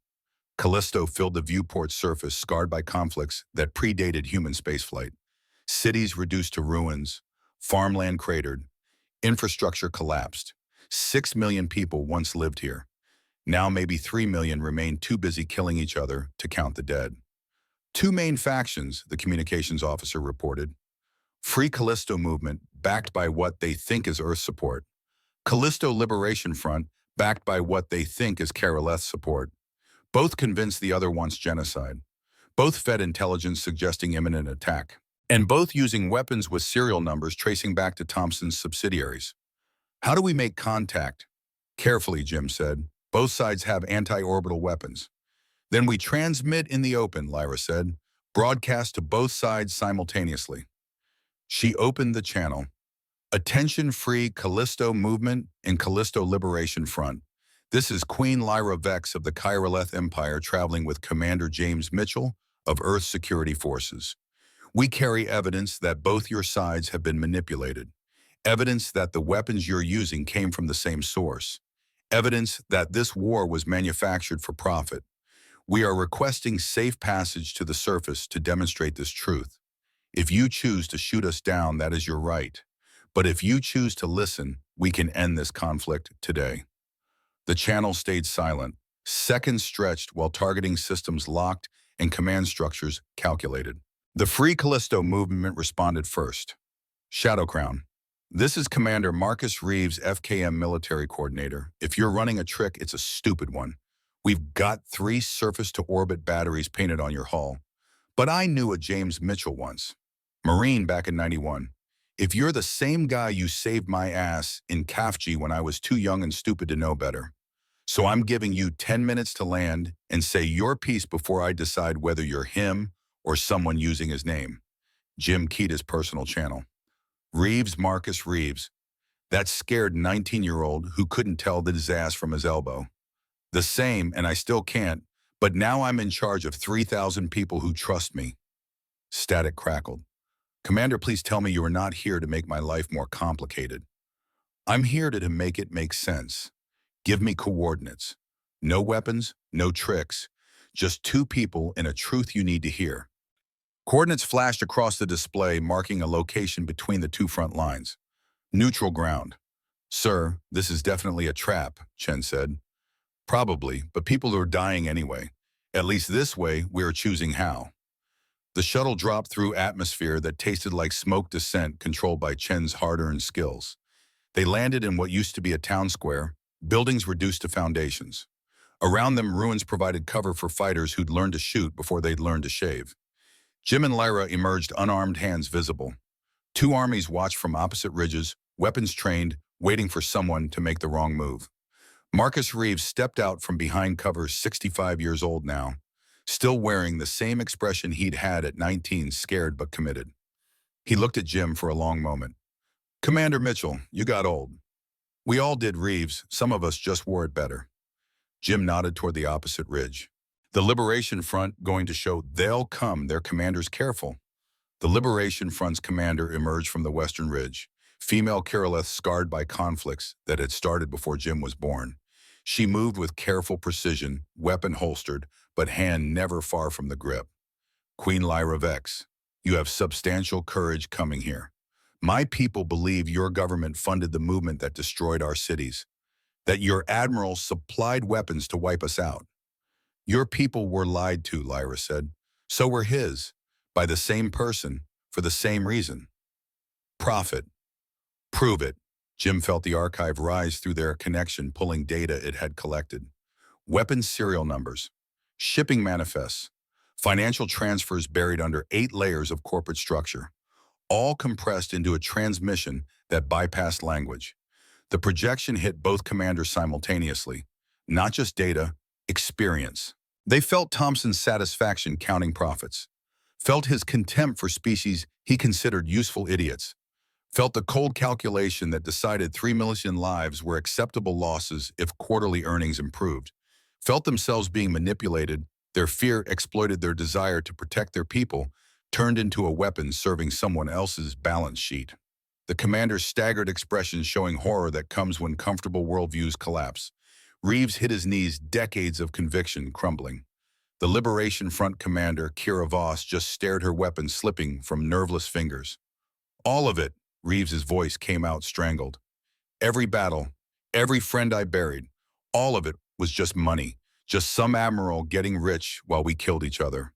Callisto filled the viewport surface scarred by conflicts that predated human spaceflight. Cities reduced to ruins, farmland cratered, infrastructure collapsed. 6 million people once lived here. Now maybe 3 million remain too busy killing each other to count the dead. Two main factions, the communications officer reported. Free Callisto movement, backed by what they think is Earth support. Callisto Liberation Front, backed by what they think is Karaleth support. Both convinced the other wants genocide. Both fed intelligence suggesting imminent attack. And both using weapons with serial numbers tracing back to Thompson's subsidiaries. How do we make contact? Carefully, Jim said. Both sides have anti-orbital weapons. Then we transmit in the open, Lyra said. Broadcast to both sides simultaneously. She opened the channel. Attention-free Callisto Movement and Callisto Liberation Front. This is Queen Lyra Vex of the Kyraleth Empire traveling with Commander James Mitchell of Earth Security Forces. We carry evidence that both your sides have been manipulated. Evidence that the weapons you're using came from the same source. Evidence that this war was manufactured for profit. We are requesting safe passage to the surface to demonstrate this truth. If you choose to shoot us down, that is your right. But if you choose to listen, we can end this conflict today. The channel stayed silent. Seconds stretched while targeting systems locked and command structures calculated. The Free Callisto movement responded first. Shadow Crown. This is Commander Marcus Reeves, FKM military coordinator. If you're running a trick, it's a stupid one. We've got 3 surface-to-orbit batteries painted on your hull. But I knew a James Mitchell once. Marine back in '91. If you're the same guy you saved my ass in Kafji when I was too young and stupid to know better. So I'm giving you 10 minutes to land and say your piece before I decide whether you're him or someone using his name. Jim keyed his personal channel. Reeves, Marcus Reeves. That scared 19-year-old who couldn't tell his ass from his elbow. The same, and I still can't, but now I'm in charge of 3,000 people who trust me. Static crackled. Commander, please tell me you are not here to make my life more complicated. I'm here to make it make sense. Give me coordinates. No weapons, no tricks. Just 2 people and a truth you need to hear. Coordinates flashed across the display, marking a location between the 2 front lines. Neutral ground. Sir, this is definitely a trap, Chen said. Probably, but people are dying anyway. At least this way, we are choosing how. The shuttle dropped through atmosphere that tasted like smoke descent controlled by Chen's hard-earned skills. They landed in what used to be a town square, buildings reduced to foundations. Around them, ruins provided cover for fighters who'd learned to shoot before they'd learned to shave. Jim and Lyra emerged, unarmed hands visible. 2 armies watched from opposite ridges, weapons trained, waiting for someone to make the wrong move. Marcus Reeves stepped out from behind cover, 65 years old now, still wearing the same expression he'd had at 19, scared but committed. He looked at Jim for a long moment. Commander Mitchell, you got old. We all did, Reeves. Some of us just wore it better. Jim nodded toward the opposite ridge. The Liberation Front going to show they'll come, their commander's careful. The Liberation Front's commander emerged from the western ridge, female Karaleth scarred by conflicts that had started before Jim was born. She moved with careful precision, weapon holstered, but hand never far from the grip. Queen Lyra Vex, you have substantial courage coming here. My people believe your government funded the movement that destroyed our cities, that your admiral supplied weapons to wipe us out. Your people were lied to, Lyra said. So were his, by the same person, for the same reason. Profit. Prove it. Jim felt the archive rise through their connection, pulling data it had collected. Weapons serial numbers, shipping manifests, financial transfers buried under 8 layers of corporate structure, all compressed into a transmission that bypassed language. The projection hit both commanders simultaneously, not just data, experience. They felt Thompson's satisfaction counting profits, felt his contempt for species he considered useful idiots, felt the cold calculation that decided 3 million lives were acceptable losses if quarterly earnings improved, felt themselves being manipulated, their fear exploited their desire to protect their people, turned into a weapon serving someone else's balance sheet. The commander's staggered expression showing horror that comes when comfortable worldviews collapse. Reeves hit his knees, decades of conviction crumbling. The Liberation Front commander, Kira Voss, just stared, her weapon slipping from nerveless fingers. All of it, Reeves's voice came out strangled. Every battle, every friend I buried, all of it was just money, just some admiral getting rich while we killed each other.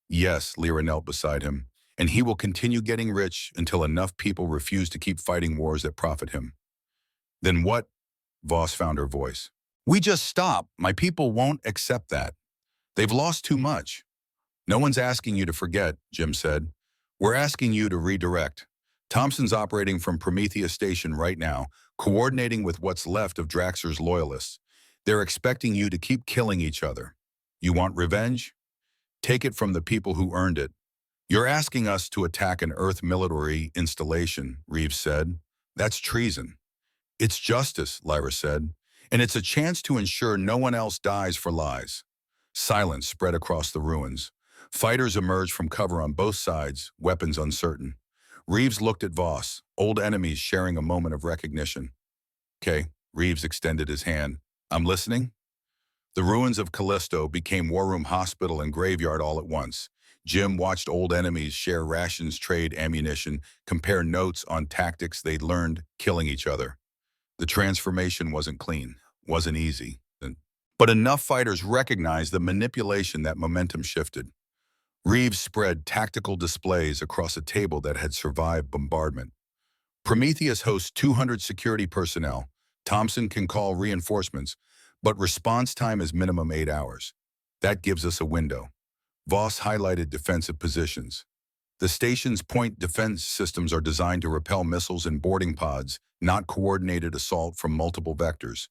Yes, Lyra knelt beside him, and he will continue getting rich until enough people refuse to keep fighting wars that profit him. Then what? Voss found her voice. We just stop. My people won't accept that. They've lost too much. No one's asking you to forget, Jim said. We're asking you to redirect. Thompson's operating from Prometheus Station right now, coordinating with what's left of Draxer's loyalists. They're expecting you to keep killing each other. You want revenge? Take it from the people who earned it. You're asking us to attack an Earth military installation, Reeves said. That's treason. It's justice, Lyra said, and it's a chance to ensure no one else dies for lies. Silence spread across the ruins. Fighters emerged from cover on both sides, weapons uncertain. Reeves looked at Voss, old enemies sharing a moment of recognition. Okay, Reeves extended his hand. I'm listening. The ruins of Callisto became war room, hospital, and graveyard all at once. Jim watched old enemies share rations, trade ammunition, compare notes on tactics they'd learned, killing each other. The transformation wasn't clean, wasn't easy. But enough fighters recognized the manipulation that momentum shifted. Reeves spread tactical displays across a table that had survived bombardment. Prometheus hosts 200 security personnel. Thompson can call reinforcements, but response time is minimum 8 hours. That gives us a window. Voss highlighted defensive positions. The station's point defense systems are designed to repel missiles and boarding pods, not coordinated assault from multiple vectors.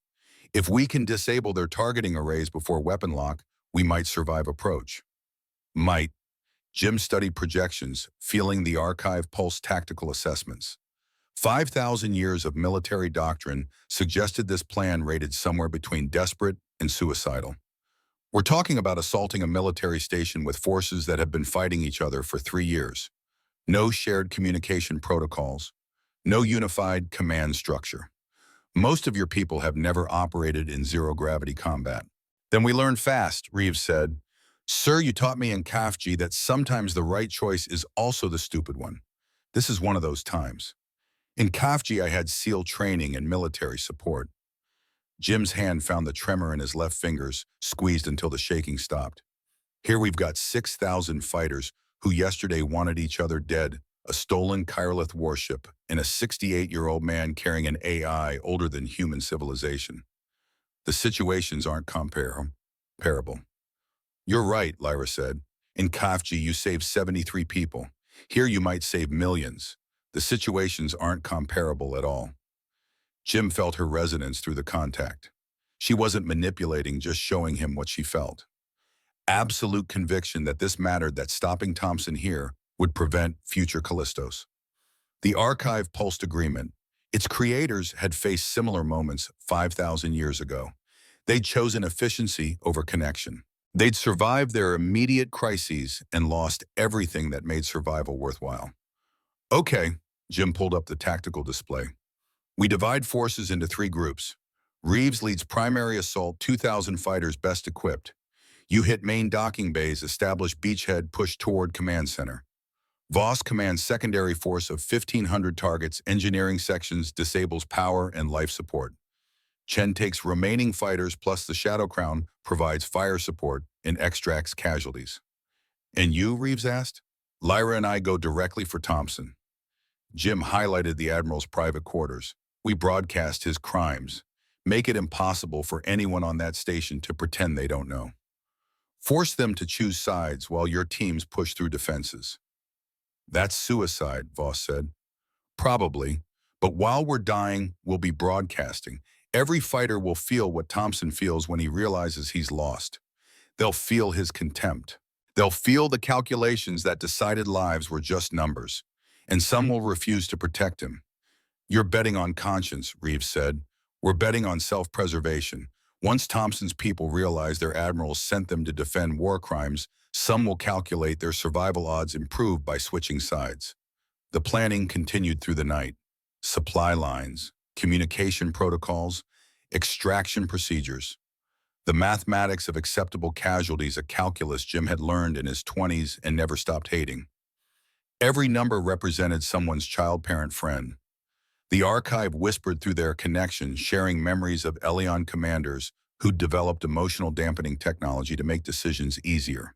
If we can disable their targeting arrays before weapon lock, we might survive approach. Might. Jim studied projections, feeling the archive pulse tactical assessments. 5,000 years of military doctrine suggested this plan rated somewhere between desperate and suicidal. We're talking about assaulting a military station with forces that have been fighting each other for 3 years. No shared communication protocols, no unified command structure. Most of your people have never operated in zero-gravity combat. Then we learn fast, Reeves said. Sir, you taught me in Kafji that sometimes the right choice is also the stupid one. This is one of those times. In Kafji, I had SEAL training and military support. Jim's hand found the tremor in his left fingers, squeezed until the shaking stopped. Here we've got 6,000 fighters who yesterday wanted each other dead, a stolen Kyrolith warship, and a 68-year-old man carrying an AI older than human civilization. The situations aren't comparable. You're right, Lyra said. In Kafji, you saved 73 people. Here you might save millions. The situations aren't comparable at all. Jim felt her resonance through the contact. She wasn't manipulating, just showing him what she felt. Absolute conviction that this mattered, that stopping Thompson here would prevent future Callistos. The archive pulsed agreement. Its creators had faced similar moments 5,000 years ago. They'd chosen efficiency over connection. They'd survived their immediate crises and lost everything that made survival worthwhile. Okay, Jim pulled up the tactical display. We divide forces into 3 groups. Reeves leads primary assault, 2,000 fighters best equipped. You hit main docking bays, establish beachhead, push toward command center. Voss commands secondary force of 1,500 targets, engineering sections, disables power and life support. Chen takes remaining fighters plus the Shadow Crown, provides fire support, and extracts casualties. And you, Reeves asked? Lyra and I go directly for Thompson. Jim highlighted the Admiral's private quarters. We broadcast his crimes. Make it impossible for anyone on that station to pretend they don't know. Force them to choose sides while your teams push through defenses. That's suicide, Voss said. Probably, but while we're dying, we'll be broadcasting. Every fighter will feel what Thompson feels when he realizes he's lost. They'll feel his contempt. They'll feel the calculations that decided lives were just numbers, and some will refuse to protect him. You're betting on conscience, Reeves said. We're betting on self-preservation. Once Thompson's people realize their admirals sent them to defend war crimes, Some will calculate their survival odds improved by switching sides. The planning continued through the night. Supply lines, communication protocols, extraction procedures. The mathematics of acceptable casualties, a calculus Jim had learned in his 20s and never stopped hating. Every number represented someone's child-parent friend. The archive whispered through their connections, sharing memories of Elion commanders who'd developed emotional dampening technology to make decisions easier.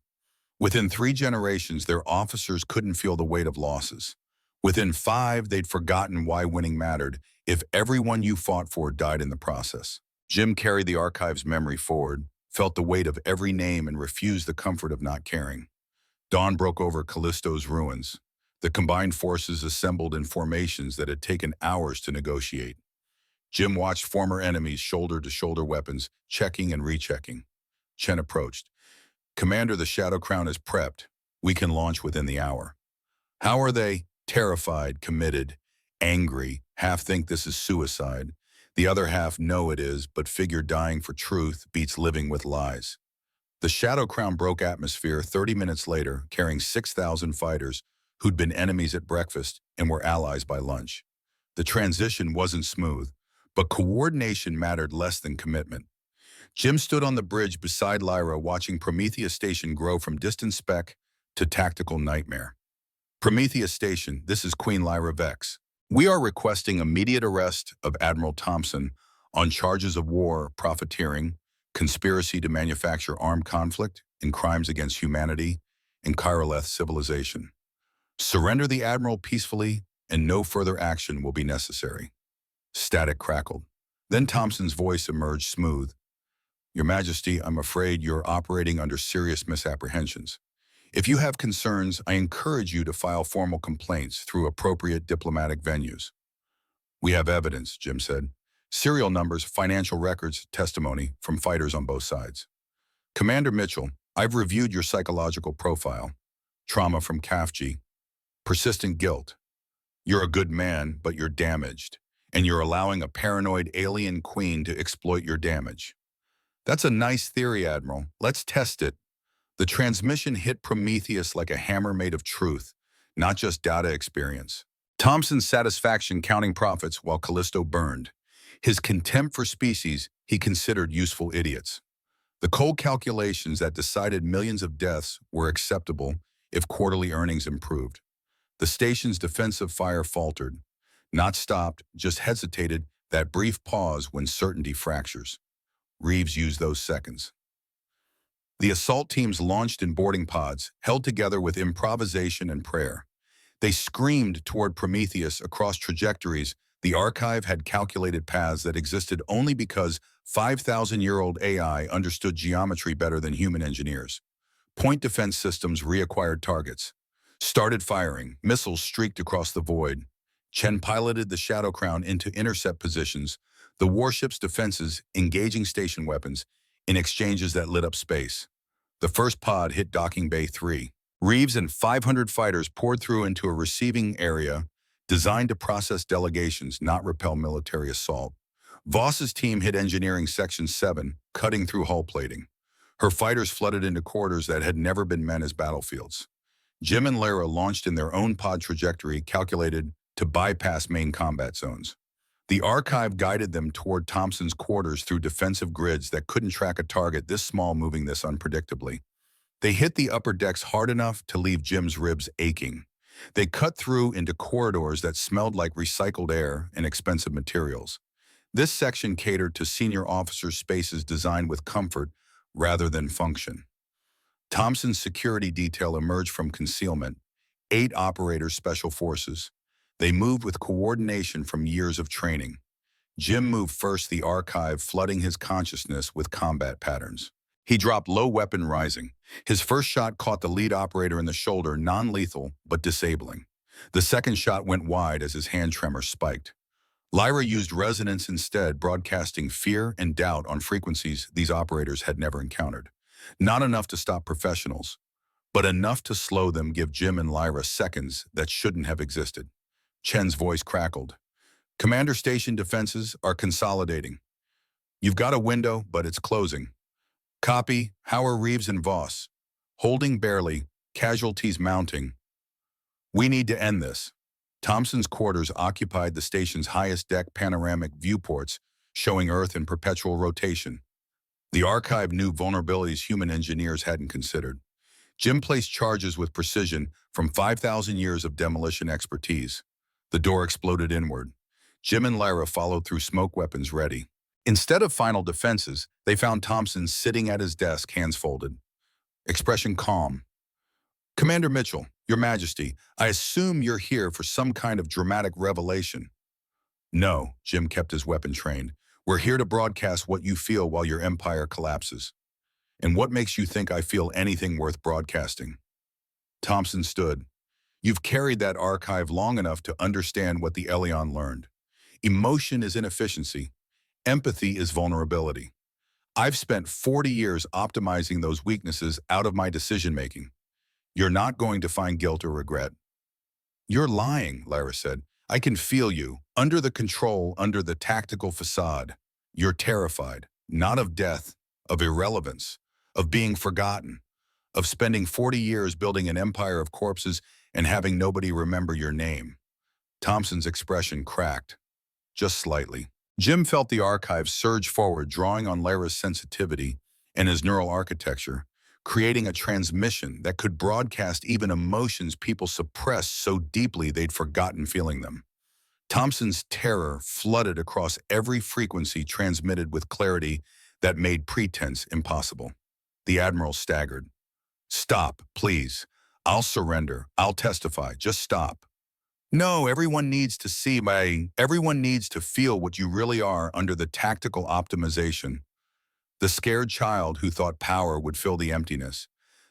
Within 3 generations, their officers couldn't feel the weight of losses. Within 5, they'd forgotten why winning mattered if everyone you fought for died in the process. Jim carried the archive's memory forward, felt the weight of every name, and refused the comfort of not caring. Dawn broke over Callisto's ruins. The combined forces assembled in formations that had taken hours to negotiate. Jim watched former enemies shoulder-to-shoulder weapons, checking and rechecking. Chen approached. "Commander, the Shadow Crown is prepped. We can launch within the hour." "How are they?" "Terrified, committed, angry. Half think this is suicide. The other half know it is, but figure dying for truth beats living with lies." The Shadow Crown broke atmosphere 30 minutes later, carrying 6,000 fighters who'd been enemies at breakfast and were allies by lunch. The transition wasn't smooth, but coordination mattered less than commitment. Jim stood on the bridge beside Lyra, watching Prometheus Station grow from distant speck to tactical nightmare. "Prometheus Station, this is Queen Lyra Vex. We are requesting immediate arrest of Admiral Thompson on charges of war, profiteering, conspiracy to manufacture armed conflict, and crimes against humanity and Kyroleth civilization. Surrender the Admiral peacefully, and no further action will be necessary." Static crackled. Then Thompson's voice emerged smooth. "Your Majesty, I'm afraid you're operating under serious misapprehensions. If you have concerns, I encourage you to file formal complaints through appropriate diplomatic venues." "We have evidence," Jim said. "Serial numbers, financial records, testimony from fighters on both sides." "Commander Mitchell, I've reviewed your psychological profile. Trauma from CAFG. Persistent guilt. You're a good man, but you're damaged, and you're allowing a paranoid alien queen to exploit your damage." "That's a nice theory, Admiral. Let's test it." The transmission hit Prometheus like a hammer made of truth, not just data experience. Thompson's satisfaction counting profits while Callisto burned. His contempt for species he considered useful idiots. The cold calculations that decided millions of deaths were acceptable if quarterly earnings improved. The station's defensive fire faltered. Not stopped, just hesitated, that brief pause when certainty fractures. Reeves used those seconds. The assault teams launched in boarding pods, held together with improvisation and prayer. They screamed toward Prometheus across trajectories. The archive had calculated paths that existed only because 5,000-year-old AI understood geometry better than human engineers. Point defense systems reacquired targets. Started firing. Missiles streaked across the void. Chen piloted the Shadow Crown into intercept positions, the warship's defenses engaging station weapons in exchanges that lit up space. The first pod hit Docking Bay 3. Reeves and 500 fighters poured through into a receiving area designed to process delegations, not repel military assault. Voss's team hit Engineering Section 7, cutting through hull plating. Her fighters flooded into corridors that had never been meant as battlefields. Jim and Lyra launched in their own pod trajectory calculated to bypass main combat zones. The archive guided them toward Thompson's quarters through defensive grids that couldn't track a target this small moving this unpredictably. They hit the upper decks hard enough to leave Jim's ribs aching. They cut through into corridors that smelled like recycled air and expensive materials. This section catered to senior officers' spaces designed with comfort rather than function. Thompson's security detail emerged from concealment, 8 operators special forces. They moved with coordination from years of training. Jim moved first, the archive flooding his consciousness with combat patterns. He dropped low, weapon rising. His first shot caught the lead operator in the shoulder, non-lethal but disabling. The second shot went wide as his hand tremor spiked. Lyra used resonance instead, broadcasting fear and doubt on frequencies these operators had never encountered. Not enough to stop professionals, but enough to slow them, give Jim and Lyra seconds that shouldn't have existed. Chen's voice crackled. "Commander Station defenses are consolidating. You've got a window, but it's closing." "Copy. How are Reeves and Voss?" holding barely, casualties mounting. We need to end this. Thompson's quarters occupied the station's highest deck panoramic viewports, showing Earth in perpetual rotation. The archive knew vulnerabilities human engineers hadn't considered. Jim placed charges with precision from 5,000 years of demolition expertise. The door exploded inward. Jim and Lyra followed through smoke weapons ready. Instead of final defenses, they found Thompson sitting at his desk, hands folded. Expression calm. Commander Mitchell, Your Majesty, I assume you're here for some kind of dramatic revelation. No, Jim kept his weapon trained. We're here to broadcast what you feel while your empire collapses. And what makes you think I feel anything worth broadcasting? Thompson stood. You've carried that archive long enough to understand what the Elion learned. Emotion is inefficiency. Empathy is vulnerability. I've spent 40 years optimizing those weaknesses out of my decision-making. You're not going to find guilt or regret. You're lying, Lyra said. I can feel you, under the control, under the tactical facade. You're terrified, not of death, of irrelevance, of being forgotten, of spending 40 years building an empire of corpses and having nobody remember your name. Thompson's expression cracked, just slightly. Jim felt the archive surge forward, drawing on Lyra's sensitivity and his neural architecture, creating a transmission that could broadcast even emotions people suppressed so deeply they'd forgotten feeling them. Thompson's terror flooded across every frequency, transmitted with clarity that made pretense impossible. The Admiral staggered. Stop, please. I'll surrender. I'll testify. Just stop. No, everyone needs to everyone needs to feel what you really are under the tactical optimization. The scared child who thought power would fill the emptiness.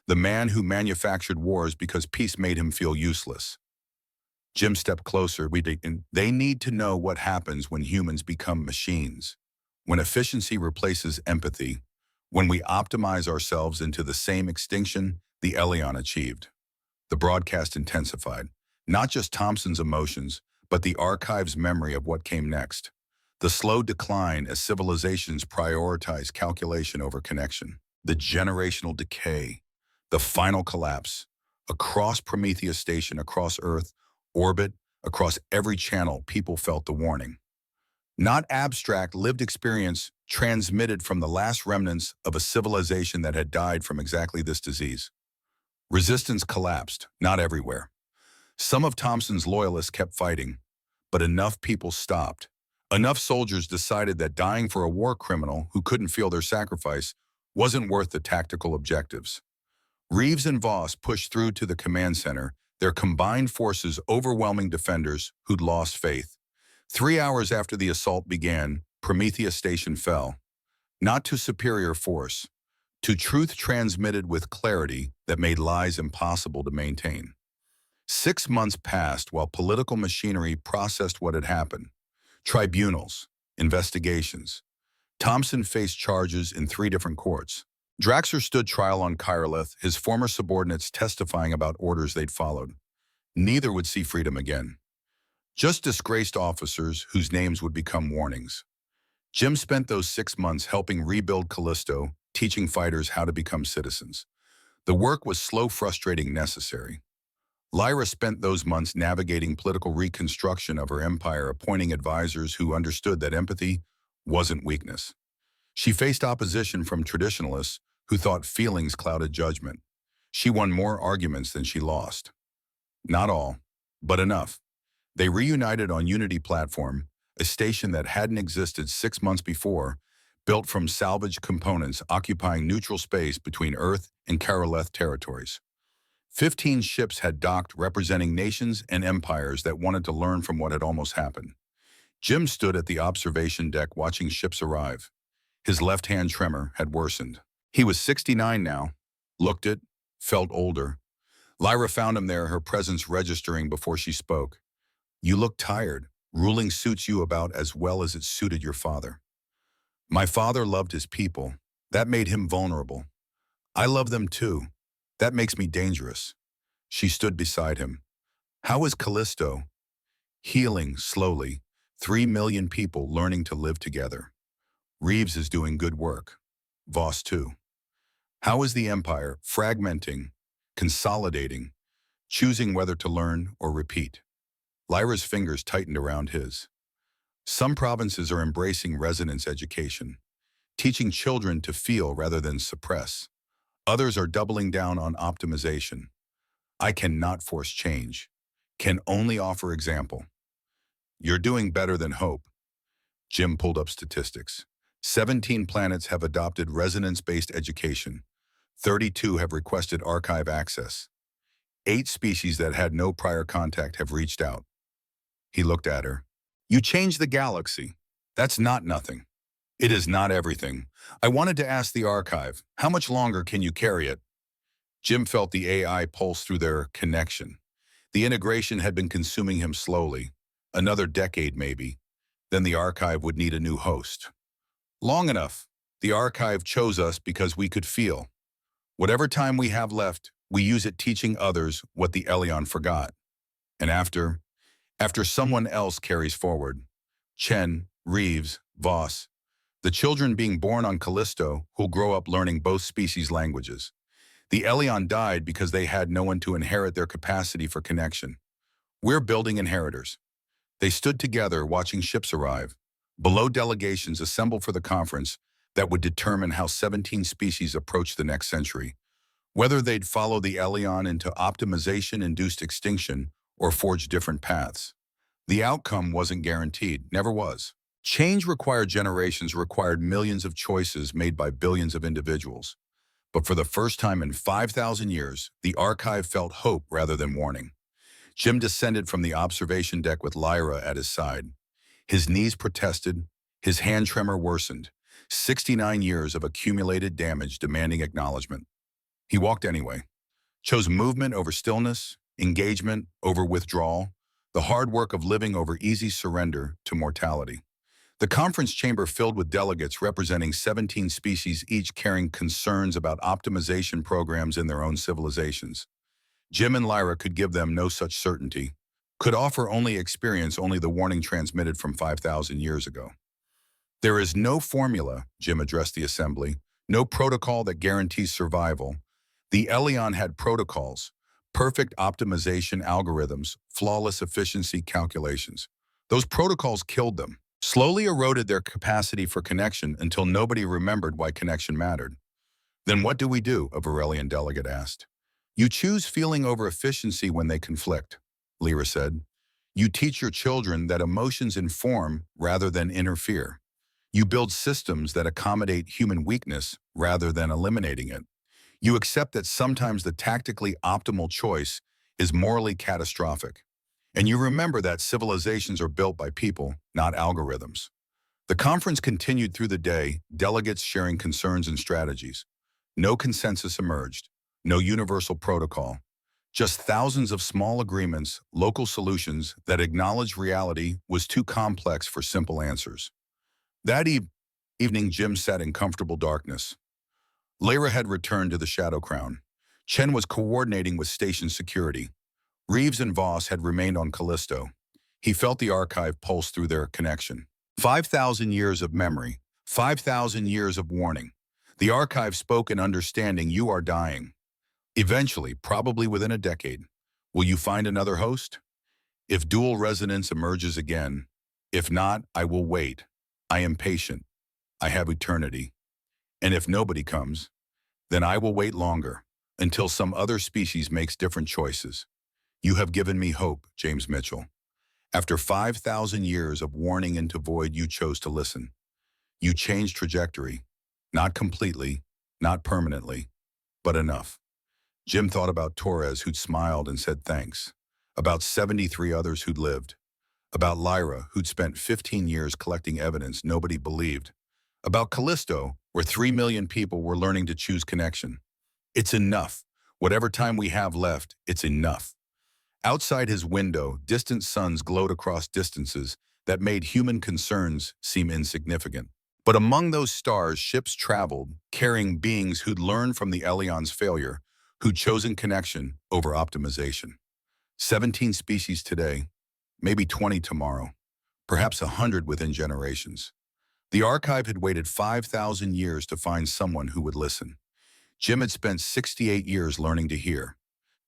The man who manufactured wars because peace made him feel useless. Jim stepped closer. They need to know what happens when humans become machines. When efficiency replaces empathy. When we optimize ourselves into the same extinction the Elion achieved. The broadcast intensified. Not just Thompson's emotions, but the archive's memory of what came next. The slow decline as civilizations prioritize calculation over connection. The generational decay. The final collapse. Across Prometheus Station, across Earth, orbit, across every channel, people felt the warning. Not abstract, lived experience transmitted from the last remnants of a civilization that had died from exactly this disease. Resistance collapsed, not everywhere. Some of Thompson's loyalists kept fighting, but enough people stopped. Enough soldiers decided that dying for a war criminal who couldn't feel their sacrifice wasn't worth the tactical objectives. Reeves and Voss pushed through to the command center, their combined forces overwhelming defenders who'd lost faith. 3 hours after the assault began, Prometheus Station fell. Not to superior force, to truth transmitted with clarity that made lies impossible to maintain. 6 months passed while political machinery processed what had happened. Tribunals, investigations. Thompson faced charges in 3 different courts. Draxler stood trial on Kyrolith, his former subordinates testifying about orders they'd followed. Neither would see freedom again. Just disgraced officers whose names would become warnings. Jim spent those 6 months helping rebuild Callisto, teaching fighters how to become citizens. The work was slow, frustrating, necessary. Lyra spent those months navigating political reconstruction of her empire, appointing advisors who understood that empathy wasn't weakness. She faced opposition from traditionalists who thought feelings clouded judgment. She won more arguments than she lost. Not all, but enough. They reunited on Unity Platform, a station that hadn't existed 6 months before, built from salvaged components occupying neutral space between Earth and Kyrolith territories. 15 ships had docked, representing nations and empires that wanted to learn from what had almost happened. Jim stood at the observation deck watching ships arrive. His left-hand tremor had worsened. He was 69 now, looked it, felt older. Lyra found him there, her presence registering before she spoke. You look tired. Ruling suits you about as well as it suited your father. My father loved his people. That made him vulnerable. I love them too. That makes me dangerous. She stood beside him. How is Callisto? Healing slowly. 3 million people learning to live together. Reeves is doing good work. Voss too. How is the empire fragmenting, consolidating, choosing whether to learn or repeat? Lyra's fingers tightened around his. Some provinces are embracing resonance education, teaching children to feel rather than suppress. Others are doubling down on optimization. I cannot force change, can only offer example. You're doing better than hope. Jim pulled up statistics. 17 planets have adopted resonance-based education. 32 have requested archive access. 8 species that had no prior contact have reached out. He looked at her. You changed the galaxy. That's not nothing. It is not everything. I wanted to ask the archive, how much longer can you carry it? Jim felt the AI pulse through their connection. The integration had been consuming him slowly. Another decade, maybe. Then the archive would need a new host. Long enough. The archive chose us because we could feel. Whatever time we have left, we use it teaching others what the Elion forgot. And after someone else carries forward. Chen, Reeves, Voss, the children being born on Callisto who'll grow up learning both species' languages. The Elion died because they had no one to inherit their capacity for connection. We're building inheritors. They stood together watching ships arrive. Below delegations assembled for the conference that would determine how 17 species approach the next century. Whether they'd follow the Elion into optimization-induced extinction or forge different paths. The outcome wasn't guaranteed, never was. Change required generations, required millions of choices made by billions of individuals. But for the first time in 5,000 years, the archive felt hope rather than warning. Jim descended from the observation deck with Lyra at his side. His knees protested, his hand tremor worsened. 69 years of accumulated damage demanding acknowledgement. He walked anyway, chose movement over stillness, engagement over withdrawal, the hard work of living over easy surrender to mortality. The conference chamber filled with delegates representing 17 species, each carrying concerns about optimization programs in their own civilizations. Jim and Lyra could give them no such certainty, could offer only experience, only the warning transmitted from 5,000 years ago. There is no formula, Jim addressed the assembly, no protocol that guarantees survival. The Elion had protocols, perfect optimization algorithms, flawless efficiency calculations. Those protocols killed them, slowly eroded their capacity for connection until nobody remembered why connection mattered. Then what do we do? A Varelian delegate asked. You choose feeling over efficiency when they conflict, Lyra said. You teach your children that emotions inform rather than interfere. You build systems that accommodate human weakness rather than eliminating it. You accept that sometimes the tactically optimal choice is morally catastrophic. And you remember that civilizations are built by people, not algorithms. The conference continued through the day, delegates sharing concerns and strategies. No consensus emerged, no universal protocol, just thousands of small agreements, local solutions that acknowledged reality was too complex for simple answers. That evening, Jim sat in comfortable darkness. Lyra had returned to the Shadow Crown. Chen was coordinating with station security. Reeves and Voss had remained on Callisto. He felt the archive pulse through their connection. 5,000 years of memory, 5,000 years of warning. The archive spoke in understanding. You are dying. Eventually, probably within a decade, will you find another host? If dual resonance emerges again, if not, I will wait. I am patient. I have eternity. And if nobody comes, then I will wait longer, until some other species makes different choices. You have given me hope, James Mitchell. After 5,000 years of warning into void, you chose to listen. You changed trajectory, not completely, not permanently, but enough. Jim thought about Torres, who'd smiled and said thanks, about 73 others who'd lived, about Lyra, who'd spent 15 years collecting evidence nobody believed, about Callisto, where 3 million people were learning to choose connection. It's enough. Whatever time we have left, it's enough. Outside his window, distant suns glowed across distances that made human concerns seem insignificant. But among those stars, ships traveled, carrying beings who'd learned from the Elion's failure, who'd chosen connection over optimization. 17 species today, maybe 20 tomorrow, perhaps 100 within generations. The archive had waited 5,000 years to find someone who would listen. Jim had spent 68 years learning to hear.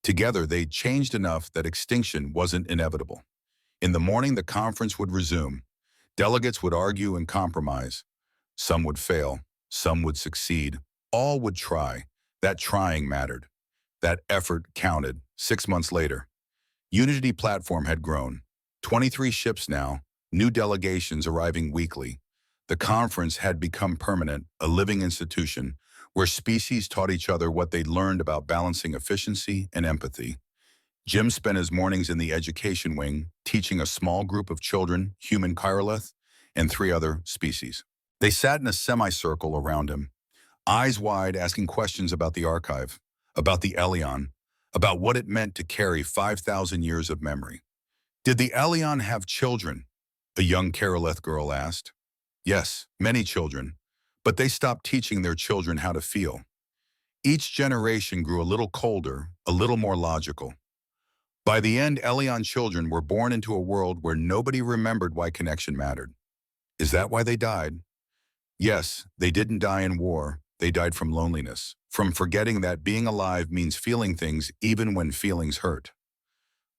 Together, they'd changed enough that extinction wasn't inevitable. In the morning, the conference would resume. Delegates would argue and compromise. Some would fail. Some would succeed. All would try. That trying mattered. That effort counted. 6 months later, Unity platform had grown. 23 ships now, new delegations arriving weekly. The conference had become permanent, a living institution, where species taught each other what they'd learned about balancing efficiency and empathy. Jim spent his mornings in the education wing, teaching a small group of children, human chirolith, and 3 other species. They sat in a semicircle around him, eyes wide, asking questions about the archive, about the Elion, about what it meant to carry 5,000 years of memory. Did the Elion have children? A young Carolith girl asked. Yes, many children, but they stopped teaching their children how to feel. Each generation grew a little colder, a little more logical. By the end, Elion children were born into a world where nobody remembered why connection mattered. Is that why they died? Yes, they didn't die in war. They died from loneliness, from forgetting that being alive means feeling things even when feelings hurt.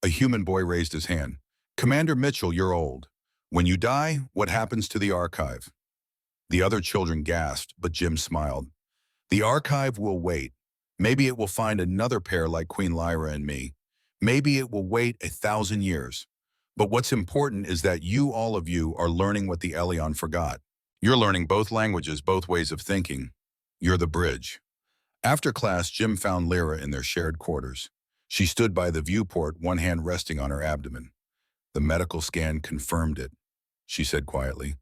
A human boy raised his hand. Commander Mitchell, you're old. When you die, what happens to the archive? The other children gasped, but Jim smiled. The archive will wait. Maybe it will find another pair like Queen Lyra and me. Maybe it will wait 1,000 years. But what's important is that you, all of you, are learning what the Elion forgot. You're learning both languages, both ways of thinking. You're the bridge. After class, Jim found Lyra in their shared quarters. She stood by the viewport, one hand resting on her abdomen. The medical scan confirmed it. She said quietly,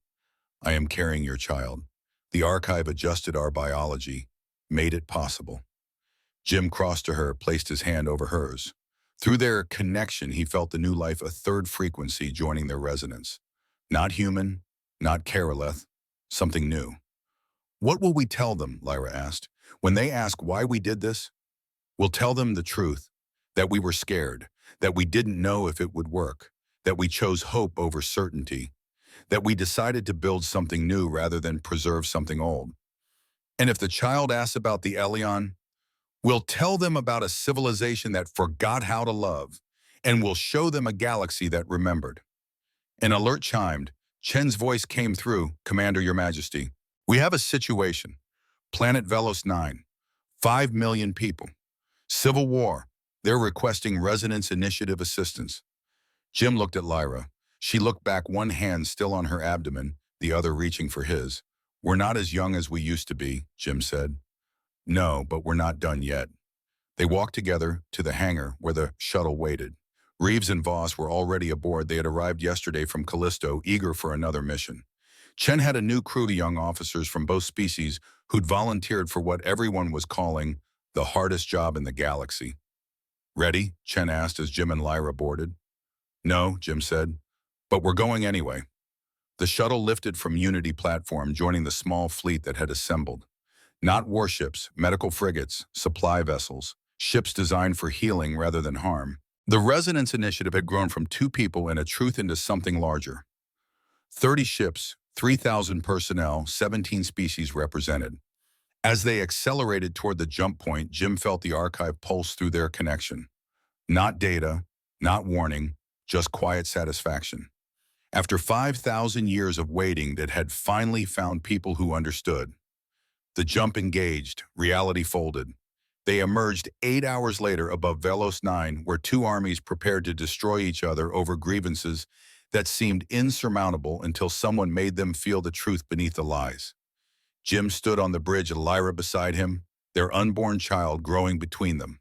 I am carrying your child. The archive adjusted our biology, made it possible. Jim crossed to her, placed his hand over hers. Through their connection, he felt the new life, a third frequency joining their resonance. Not human, not Carolith, something new. What will we tell them, Lyra asked. When they ask why we did this, we'll tell them the truth, that we were scared, that we didn't know if it would work, that we chose hope over certainty, that we decided to build something new rather than preserve something old. And if the child asks about the Elion, we'll tell them about a civilization that forgot how to love, and we'll show them a galaxy that remembered. An alert chimed. Chen's voice came through, Commander, Your Majesty. We have a situation. Planet Velos 9. 5 million people. Civil war. They're requesting Resonance Initiative assistance. Jim looked at Lyra. She looked back, one hand still on her abdomen, the other reaching for his. We're not as young as we used to be, Jim said. No, but we're not done yet. They walked together to the hangar where the shuttle waited. Reeves and Voss were already aboard. They had arrived yesterday from Callisto, eager for another mission. Chen had a new crew of young officers from both species who'd volunteered for what everyone was calling the hardest job in the galaxy. Ready? Chen asked as Jim and Lyra boarded. No, Jim said, but we're going anyway. The shuttle lifted from Unity platform, joining the small fleet that had assembled. Not warships, medical frigates, supply vessels, ships designed for healing rather than harm. The Resonance Initiative had grown from 2 people and a truth into something larger. 30 ships, 3,000 personnel, 17 species represented. As they accelerated toward the jump point, Jim felt the archive pulse through their connection. Not data, not warning, just quiet satisfaction. After 5,000 years of waiting, that had finally found people who understood. The jump engaged, reality folded. They emerged 8 hours later above Velos 9, where 2 armies prepared to destroy each other over grievances that seemed insurmountable until someone made them feel the truth beneath the lies. Jim stood on the bridge, Lyra beside him, their unborn child growing between them.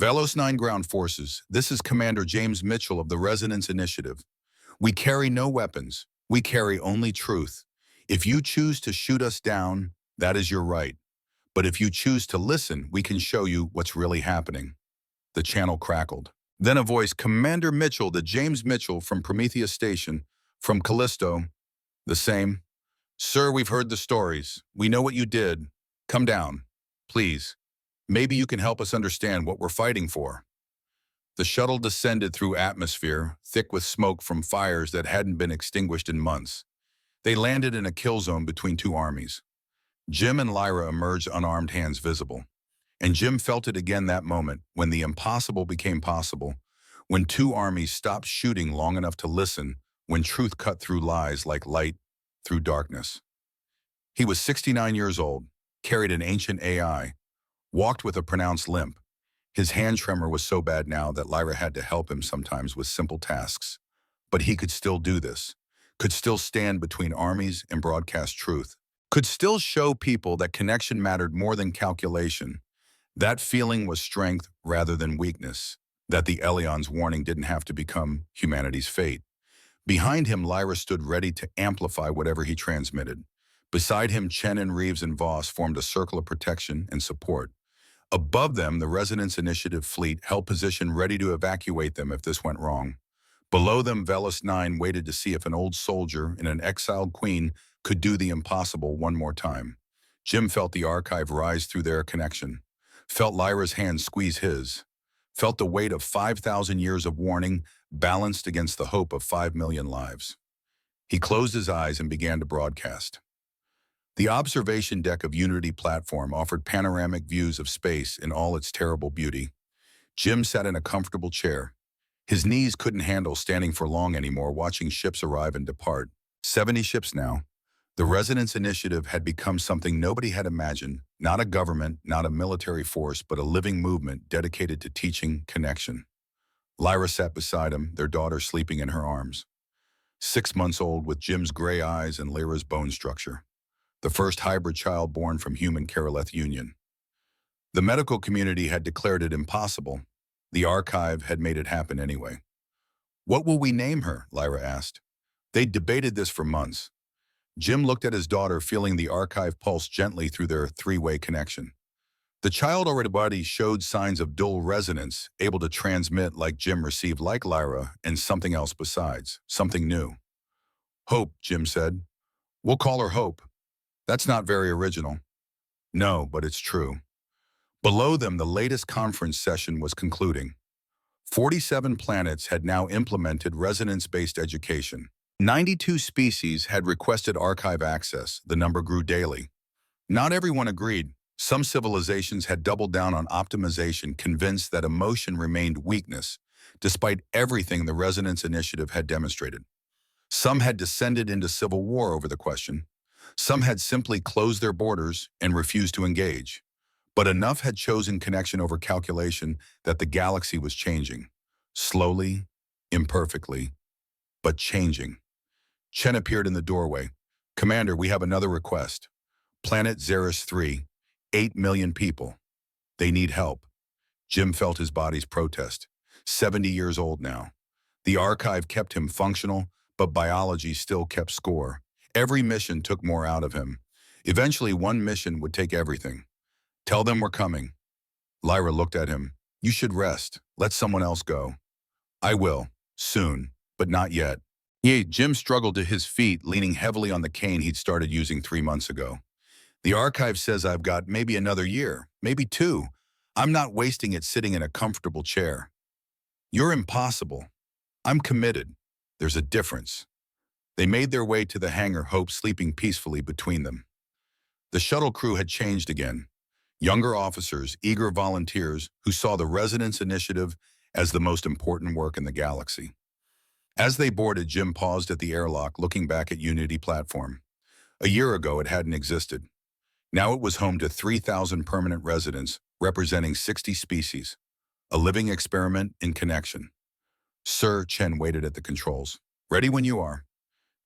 Velos 9 Ground Forces, this is Commander James Mitchell of the Resonance Initiative. We carry no weapons. We carry only truth. If you choose to shoot us down, that is your right. But if you choose to listen, we can show you what's really happening. The channel crackled. Then a voice, Commander Mitchell, the James Mitchell from Prometheus Station, from Callisto. The same. Sir, we've heard the stories. We know what you did. Come down, please. Maybe you can help us understand what we're fighting for. The shuttle descended through atmosphere, thick with smoke from fires that hadn't been extinguished in months. They landed in a kill zone between 2 armies. Jim and Lyra emerged, unarmed, hands visible. And Jim felt it again that moment, when the impossible became possible, when two armies stopped shooting long enough to listen, when truth cut through lies like light through darkness. He was 69 years old, carried an ancient AI, walked with a pronounced limp. His hand tremor was so bad now that Lyra had to help him sometimes with simple tasks. But he could still do this, could still stand between armies and broadcast truth, could still show people that connection mattered more than calculation. That feeling was strength rather than weakness, that the Elion's warning didn't have to become humanity's fate. Behind him, Lyra stood ready to amplify whatever he transmitted. Beside him, Chen and Reeves and Voss formed a circle of protection and support. Above them, the Resonance Initiative fleet held position ready to evacuate them if this went wrong. Below them, Velis 9 waited to see if an old soldier and an exiled queen could do the impossible one more time. Jim felt the archive rise through their connection, felt Lyra's hand squeeze his, felt the weight of 5,000 years of warning balanced against the hope of 5 million lives. He closed his eyes and began to broadcast. The observation deck of Unity platform offered panoramic views of space in all its terrible beauty. Jim sat in a comfortable chair. His knees couldn't handle standing for long anymore, watching ships arrive and depart. 70 ships now. The Resonance Initiative had become something nobody had imagined, not a government, not a military force, but a living movement dedicated to teaching connection. Lyra sat beside him, their daughter sleeping in her arms. 6 months old, with Jim's gray eyes and Lyra's bone structure. The first hybrid child born from human-Kareleth union. The medical community had declared it impossible. The archive had made it happen anyway. "What will we name her?" Lyra asked. They'd debated this for months. Jim looked at his daughter, feeling the archive pulse gently through their three-way connection. The child already showed signs of dual resonance, able to transmit like Jim received like Lyra, and something else besides, something new. "Hope," Jim said. "We'll call her Hope." That's not very original. No, but it's true. Below them, the latest conference session was concluding. 47 planets had now implemented resonance-based education. 92 species had requested archive access. The number grew daily. Not everyone agreed. Some civilizations had doubled down on optimization, convinced that emotion remained weakness, despite everything the Resonance Initiative had demonstrated. Some had descended into civil war over the question. Some had simply closed their borders and refused to engage. But enough had chosen connection over calculation that the galaxy was changing. Slowly, imperfectly, but changing. Chen appeared in the doorway. "Commander, we have another request. Planet Xeris 3, 8 million people. They need help." Jim felt his body's protest. 70 years old now. The archive kept him functional, but biology still kept score. Every mission took more out of him. Eventually, one mission would take everything. "Tell them we're coming." Lyra looked at him. "You should rest. Let someone else go." "I will. Soon. But not yet." Jim struggled to his feet, leaning heavily on the cane he'd started using 3 months ago. "The archive says I've got maybe another year, maybe 2. I'm not wasting it sitting in a comfortable chair." "You're impossible. I'm committed. There's a difference." They made their way to the hangar, Hope sleeping peacefully between them. The shuttle crew had changed again. Younger officers, eager volunteers who saw the Resonance Initiative as the most important work in the galaxy. As they boarded, Jim paused at the airlock, looking back at Unity platform. A year ago, it hadn't existed. Now it was home to 3,000 permanent residents, representing 60 species. A living experiment in connection. "Sir," Chen waited at the controls. "Ready when you are."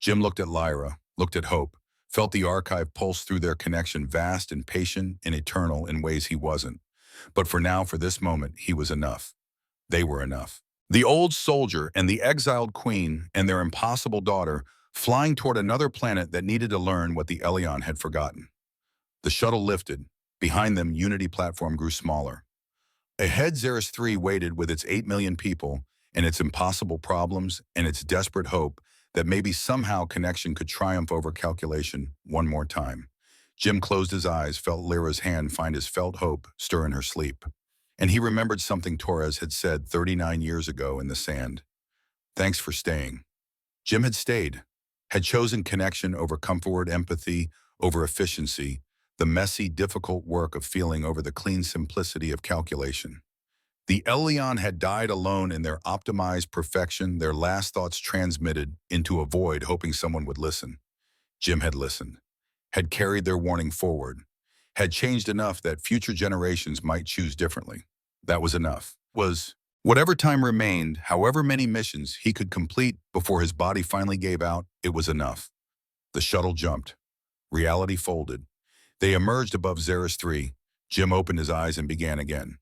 Jim looked at Lyra, looked at Hope, felt the archive pulse through their connection, vast and patient and eternal in ways he wasn't. But for now, for this moment, he was enough. They were enough. The old soldier and the exiled queen and their impossible daughter flying toward another planet that needed to learn what the Elion had forgotten. The shuttle lifted. Behind them, Unity platform grew smaller. Ahead, Xeris 3 waited with its 8 million people and its impossible problems and its desperate hope that maybe somehow connection could triumph over calculation one more time. Jim closed his eyes, felt Lyra's hand find his felt hope stir in her sleep. And he remembered something Torres had said 39 years ago in the sand. "Thanks for staying." Jim had stayed, had chosen connection over comfort, empathy over efficiency. the messy, difficult work of feeling over the clean simplicity of calculation. The Elion had died alone in their optimized perfection, their last thoughts transmitted into a void, hoping someone would listen. Jim had listened, had carried their warning forward, had changed enough that future generations might choose differently. That was enough. Was whatever time remained, however many missions he could complete before his body finally gave out, it was enough. The shuttle jumped. Reality folded. They emerged above Xeris 3. Jim opened his eyes and began again.